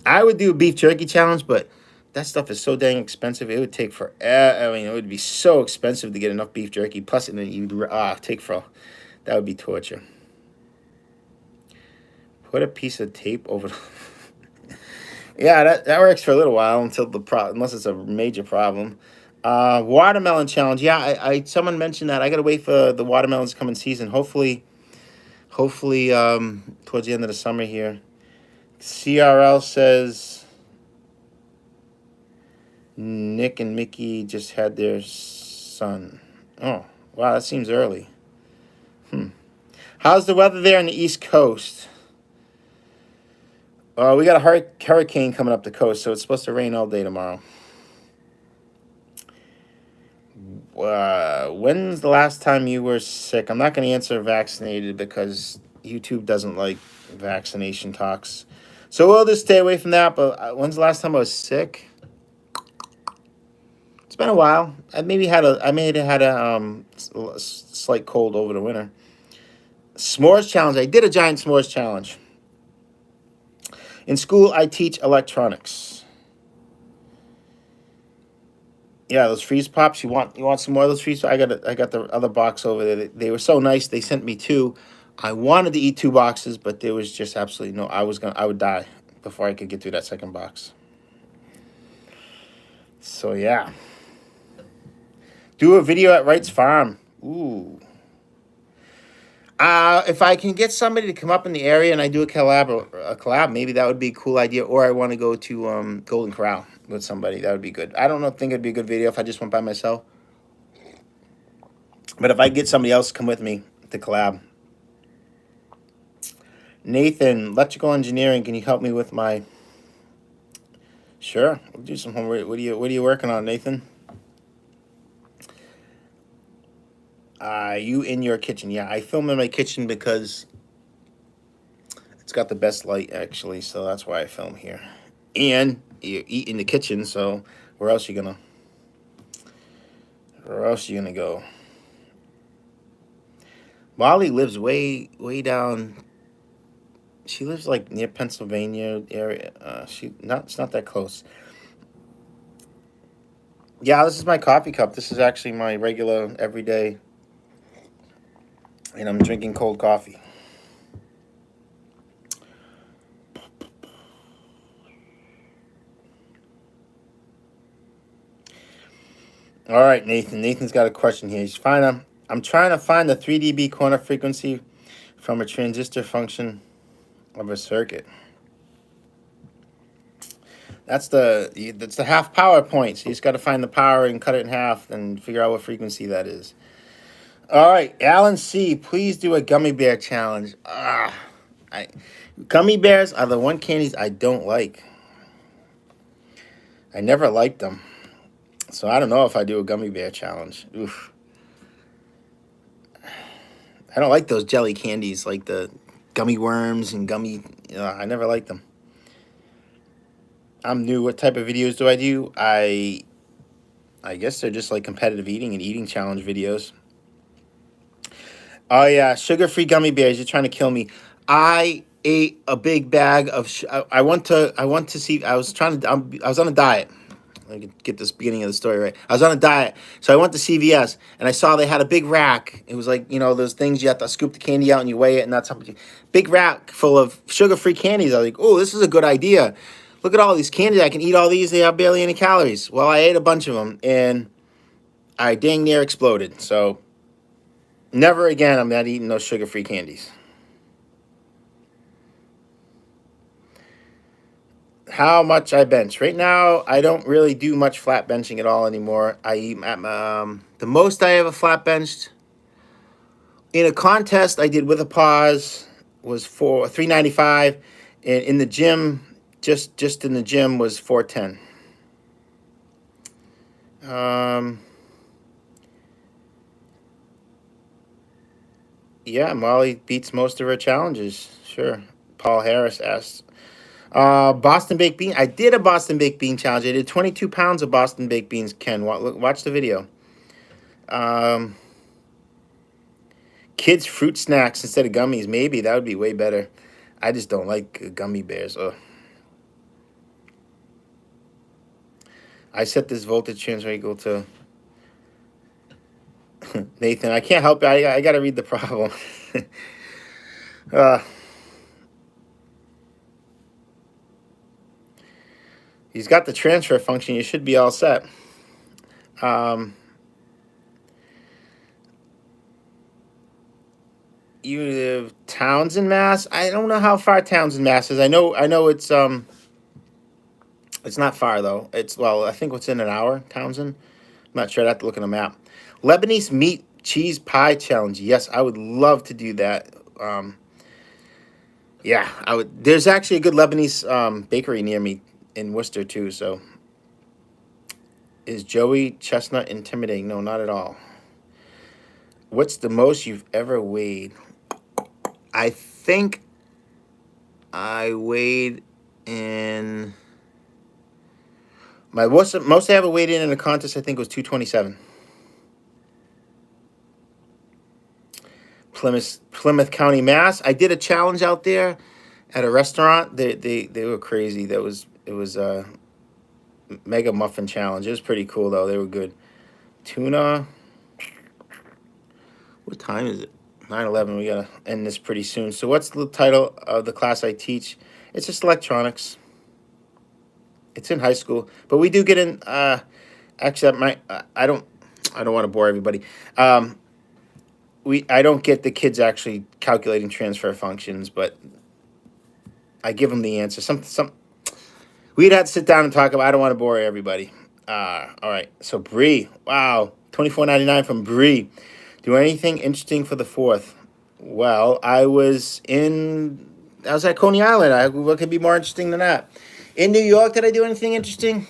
I would do a beef jerky challenge, but that stuff is so dang expensive. It would take forever. I mean, it would be so expensive to get enough beef jerky. Plus, you'd take for... That would be torture. Put a piece of tape over... Yeah, that works for a little while until unless it's a major problem. Watermelon challenge. Yeah, someone mentioned that. I gotta wait for the watermelons to come in season. Hopefully, towards the end of the summer here. CRL says Nick and Mickey just had their son. Oh, wow, that seems early. How's the weather there on the East Coast? We got a hurricane coming up the coast, so it's supposed to rain all day tomorrow. When's the last time you were sick? I'm not going to answer vaccinated because YouTube doesn't like vaccination talks. So we'll just stay away from that. But when's the last time I was sick? It's been a while. I may have had a slight cold over the winter. S'mores challenge. I did a giant s'mores challenge. In school, I teach electronics. Yeah, those freeze pops. You want some more of those freeze pops? I got the other box over there. They were so nice. They sent me 2. I wanted to eat 2 boxes, but there was just absolutely no. I would die before I could get through that second box. So yeah. Do a video at Wright's Farm. Ooh. If I can get somebody to come up in the area and I do a collab, maybe that would be a cool idea. Or I want to go to Golden Corral with somebody. That would be good. I don't think it'd be a good video if I just went by myself. But if I get somebody else to come with me to collab. Nathan, electrical engineering, can you help me with my... Sure, we'll do some homework. What are you working on, Nathan? You in your kitchen? Yeah, I film in my kitchen because it's got the best light, actually, so that's why I film here. And you eat in the kitchen, so where else you gonna go? Molly lives way down. She lives like near Pennsylvania area. It's not that close. Yeah, this is my coffee cup. This is actually my regular everyday, and I'm drinking cold coffee. All right, Nathan. Nathan's got a question here. I'm trying to find the 3 dB corner frequency from a transistor function of a circuit. That's the half power point. So you just got to find the power and cut it in half and figure out what frequency that is. All right, Alan C. Please do a gummy bear challenge. Gummy bears are the one candies I don't like. I never liked them, so I don't know if I do a gummy bear challenge. Oof. I don't like those jelly candies like the gummy worms and gummy. I never liked them. I'm new. What type of videos do I do? I guess they're just like competitive eating and eating challenge videos. Oh yeah, sugar-free gummy bears. You're trying to kill me. I ate a big bag of. I want to see. I was trying to. I was on a diet. Let me get this beginning of the story right. I was on a diet, so I went to CVS and I saw they had a big rack. It was like, those things you have to scoop the candy out and you weigh it, and that's how much. Big rack full of sugar-free candies. I was like, oh, this is a good idea. Look at all these candies. I can eat all these. They have barely any calories. Well, I ate a bunch of them and I dang near exploded. So never again. I'm not eating those sugar-free candies. How much I bench right now? I don't really do much flat benching at all anymore. I eat the most I ever flat benched in a contest I did with a pause was for 395, and in the gym, just in the gym was 410. Yeah, Molly beats most of her challenges. Sure. Paul Harris asks, Boston baked bean. I did a Boston baked bean challenge. I did 22 pounds of Boston baked beans. Ken, watch the video. Kids fruit snacks instead of gummies. Maybe that would be way better. I just don't like gummy bears. Ugh. I set this voltage transfer equal to Nathan. I can't help it. I got to read the problem. He's got the transfer function. You should be all set. You live Townsend, Mass. I don't know how far Townsend, Mass is. I know it's not far though. I think it's in an hour. Townsend. I'm not sure. I'd have to look at a map. Lebanese meat cheese pie challenge. Yes, I would love to do that. Yeah, I would. There's actually a good Lebanese bakery near me in Worcester too. So, is Joey Chestnut intimidating? No, not at all. What's the most you've ever weighed? I think I weighed in my most I ever weighed in a contest. I think was 227. Plymouth County, Mass. I did a challenge out there at a restaurant. They were crazy. It was a mega muffin challenge. It was pretty cool though. They were good. Tuna. What time is it? 9:11. We gotta end this pretty soon. So what's the title of the class I teach? It's just electronics. It's in high school, but we do get in. Actually, I don't want to bore everybody. I don't get the kids actually calculating transfer functions, but I give them the answer. We'd have to sit down and talk about. I don't want to bore everybody. All right. So Bree, wow, $24.99 from Bree. Do anything interesting for the 4th? Well, I was at Coney Island. What could be more interesting than that? In New York, did I do anything interesting?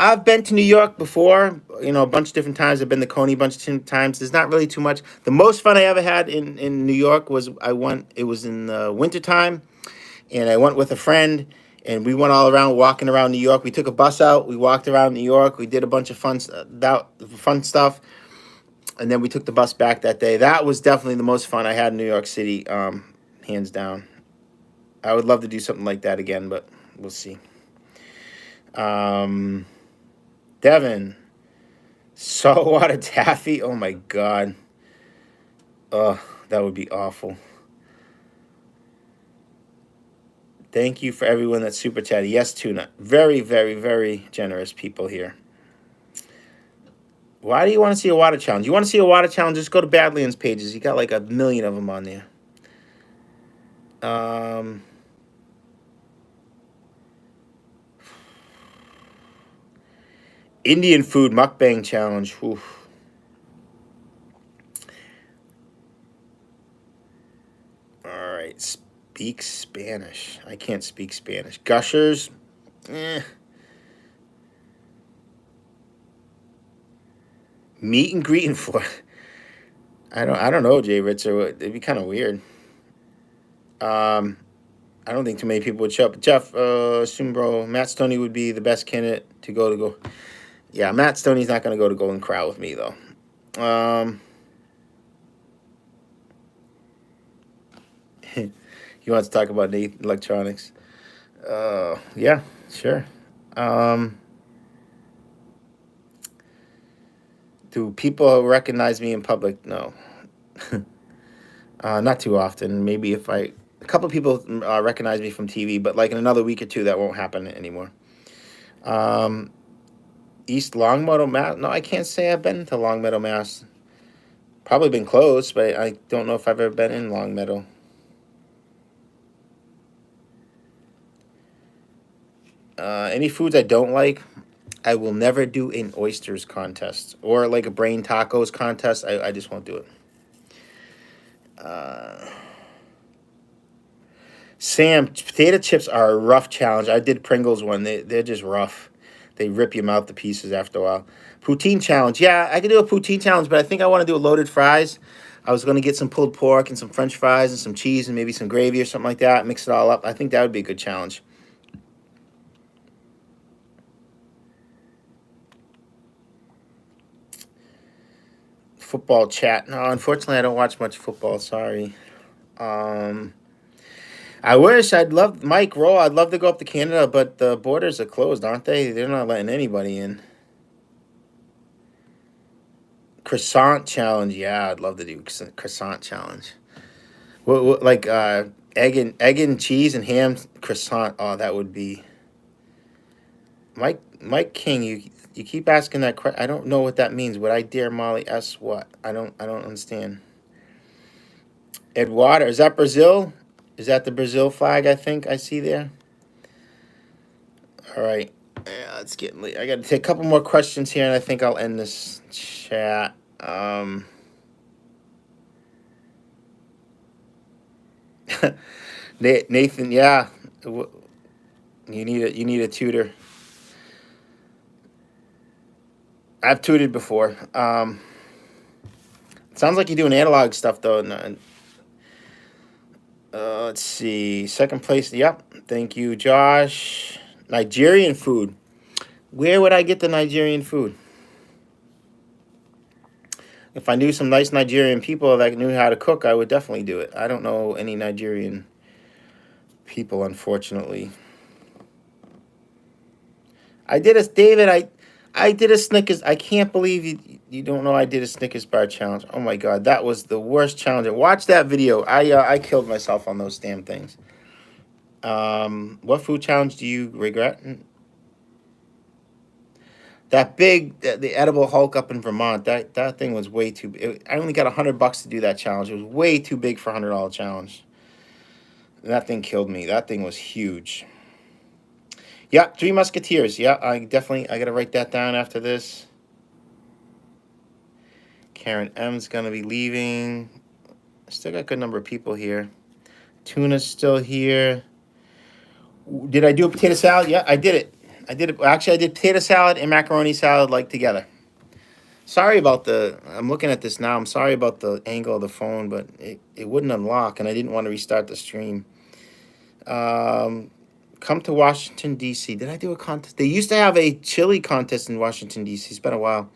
I've been to New York before, a bunch of different times. I've been to Coney a bunch of different times. There's not really too much. The most fun I ever had in New York was it was in the wintertime, and I went with a friend, and we went all around, walking around New York. We took a bus out. We walked around New York. We did a bunch of fun stuff. And then we took the bus back that day. That was definitely the most fun I had in New York City, hands down. I would love to do something like that again, but we'll see. Devin, saltwater taffy. Oh my God. Ugh, that would be awful. Thank you for everyone that's super chatty. Yes, Tuna. Very, very, very generous people here. Why do you want to see a water challenge? You want to see a water challenge? Just go to Badlands pages. You got like 1 million of them on there. Indian food mukbang challenge. Oof. All right. Speak Spanish. I can't speak Spanish. Gushers. Meet and greet in Florida. I don't know, Jay Ritzer. It'd be kind of weird. I don't think too many people would show up. Geoff, Sumbro, Matt Stoney would be the best candidate to go. Yeah, Matt Stoney's not going to go to Golden Corral with me, though. He wants to talk about Nathan Electronics. Yeah, sure. Do people recognize me in public? No. Not too often. Maybe if a couple of people recognize me from TV, but like in another week or two, that won't happen anymore. East Longmeadow, Mass. No, I can't say I've been to Longmeadow, Mass. Probably been close, but I don't know if I've ever been in Longmeadow. Any foods I don't like, I will never do an oysters contest or like a brain tacos contest. I just won't do it. Sam, potato chips are a rough challenge. I did Pringles one. They're just rough. They rip your mouth to pieces after a while. Poutine challenge. Yeah, I could do a poutine challenge, but I think I want to do a loaded fries. I was going to get some pulled pork and some French fries and some cheese and maybe some gravy or something like that. Mix it all up. I think that would be a good challenge. Football chat. No, unfortunately, I don't watch much football. Sorry. I wish. I'd love Mike Rowe. I'd love to go up to Canada, but the borders are closed, aren't they? They're not letting anybody in. Croissant challenge. Yeah, I'd love to do croissant challenge. What like egg and cheese and ham croissant. Oh, that would be. Mike King. You keep asking that question. I don't know what that means. Would I dare Molly S? What? I don't understand. Eduardo, is that Brazil? Is that the Brazil flag? I think I see there. All right. Yeah, it's getting late. I got to take a couple more questions here, and I think I'll end this chat. Nathan, yeah, you need a tutor. I've tutored before. Sounds like you're doing analog stuff though. Let's see. Second place. Yep. Thank you, Josh. Nigerian food. Where would I get the Nigerian food? If I knew some nice Nigerian people that knew how to cook, I would definitely do it. I don't know any Nigerian people, unfortunately. I did a Snickers. I can't believe you don't know I did a Snickers bar challenge. Oh my God, that was the worst challenge. Watch that video. I killed myself on those damn things. What food challenge do you regret? That the edible Hulk up in Vermont. That thing was way too big. I only got $100 to do that challenge. It was way too big for $100 challenge. And that thing killed me. That thing was huge. Yeah, Three Musketeers. Yeah, I gotta write that down after this. Karen M's gonna be leaving. Still got a good number of people here. Tuna's still here. Did I do a potato salad? Yeah, I did it. Actually, I did potato salad and macaroni salad like together. Sorry about I'm looking at this now. I'm sorry about the angle of the phone, but it wouldn't unlock, and I didn't want to restart the stream. Come to Washington, D.C. Did I do a contest? They used to have a chili contest in Washington, D.C. It's been a while.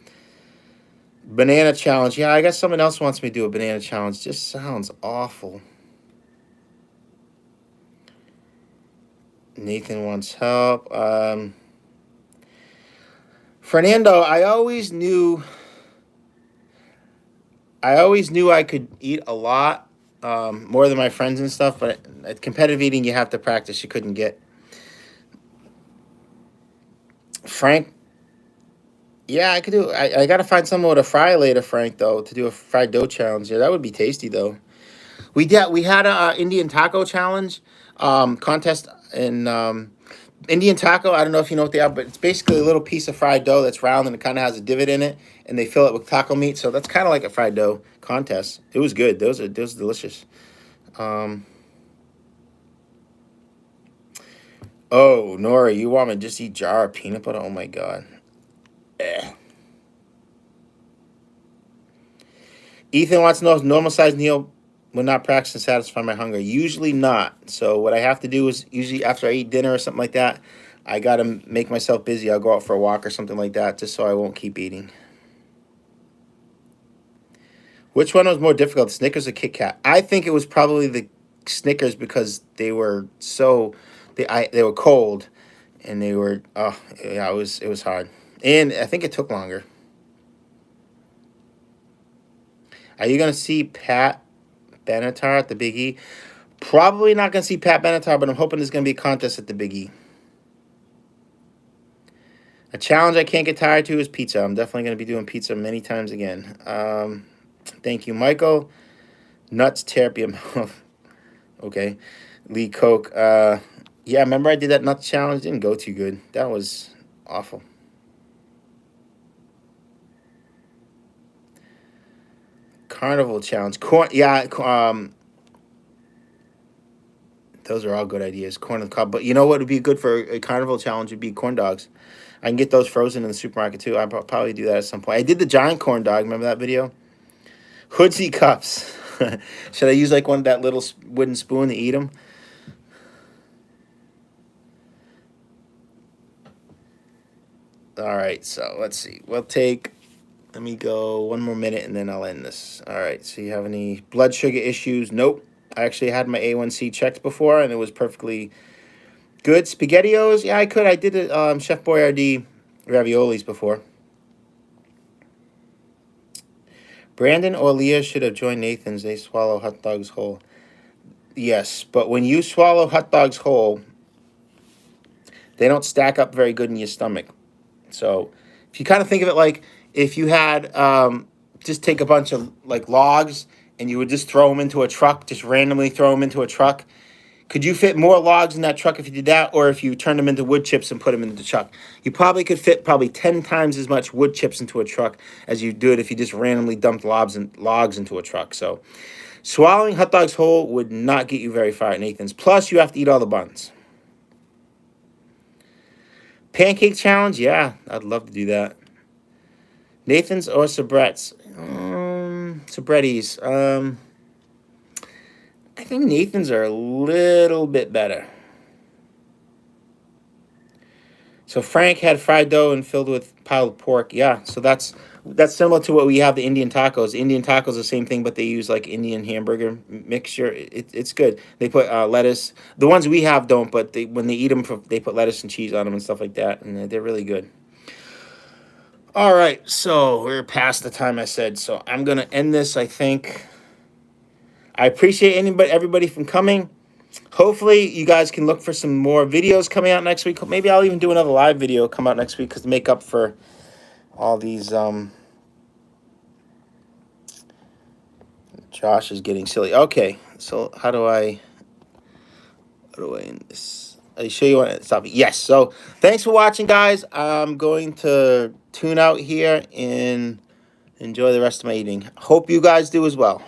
Banana challenge. Yeah, I guess someone else wants me to do a banana challenge. Just sounds awful. Nathan wants help. Fernando, I always knew I could eat a lot, more than my friends and stuff, but at competitive eating, you have to practice. You couldn't get. Frank, yeah, I could do. I got to find someone with a fry later, Frank, though, to do a fried dough challenge. Yeah, that would be tasty, though. We had a Indian taco challenge contest in Indian taco. I don't know if you know what they are, but it's basically a little piece of fried dough that's round and it kind of has a divot in it, and they fill it with taco meat. So that's kind of like a fried dough contest. It was good. Those are delicious. Um, oh, Nora, you want me to just eat jar of peanut butter? Oh my god. Eh. Ethan wants to know if normal size meal will not practice and satisfy my hunger. Usually not. So what I have to do is usually after I eat dinner or something like that, I gotta make myself busy. I'll go out for a walk or something like that, just so I won't keep eating. Which one was more difficult, Snickers or Kit Kat? I think it was probably the Snickers because they were so they were cold and they were yeah, it was hard. And I think it took longer. Are you gonna see Pat Benatar at the Big E? Probably not gonna see Pat Benatar, but I'm hoping there's gonna be a contest at the Big E. A challenge I can't get tired to is pizza. I'm definitely gonna be doing pizza many times again. Thank you, Michael. Nuts tear up your mouth. Okay. Lee Coke. Yeah, remember I did that nuts challenge? Didn't go too good. That was awful. Carnival challenge. Corn. Yeah. Those are all good ideas. Corn on the cob. But you know what would be good for a carnival challenge would be corn dogs. I can get those frozen in the supermarket too. I'll probably do that at some point. I did the giant corn dog. Remember that video? Hoodsie cups. Should I use like one of that little wooden spoon to eat them? All right, so let's see. We'll take, let me go one more minute and then I'll end this. All right, so you have any blood sugar issues? Nope. I actually had my A1C checked before and it was perfectly good. SpaghettiOs? Yeah, I could. I did it, Chef Boyardee raviolis before. Brandon or Leah should have joined Nathan's. They swallow hot dogs whole. Yes, but when you swallow hot dogs whole, they don't stack up very good in your stomach. So if you kind of think of it like if you had just take a bunch of like logs and you would just throw them into a truck, just randomly throw them into a truck. Could you fit more logs in that truck if you did that, or if you turned them into wood chips and put them into the truck? You probably could fit probably 10 times as much wood chips into a truck as you do it if you just randomly dumped logs into a truck. So swallowing hot dogs whole would not get you very far at Nathan's. Plus, you have to eat all the buns. Pancake challenge? Yeah, I'd love to do that. Nathan's or Sabret's? Sabretti's. I think Nathan's are a little bit better. So Frank had fried dough and filled with piled pork. Yeah, so that's similar to what we have the Indian tacos. Indian tacos the same thing, but they use like Indian hamburger mixture. It's good. They put lettuce. The ones we have don't, but when they eat them, they put lettuce and cheese on them and stuff like that, and they're really good. All right, so we're past the time I said, so I'm gonna end this. I think. I appreciate everybody from coming. Hopefully, you guys can look for some more videos coming out next week. Maybe I'll even do another live video come out next week because to make up for all these. Josh is getting silly. Okay, so how do I end this? I show you want to stop it. Yes. So thanks for watching, guys. I'm going to tune out here and enjoy the rest of my eating. Hope you guys do as well.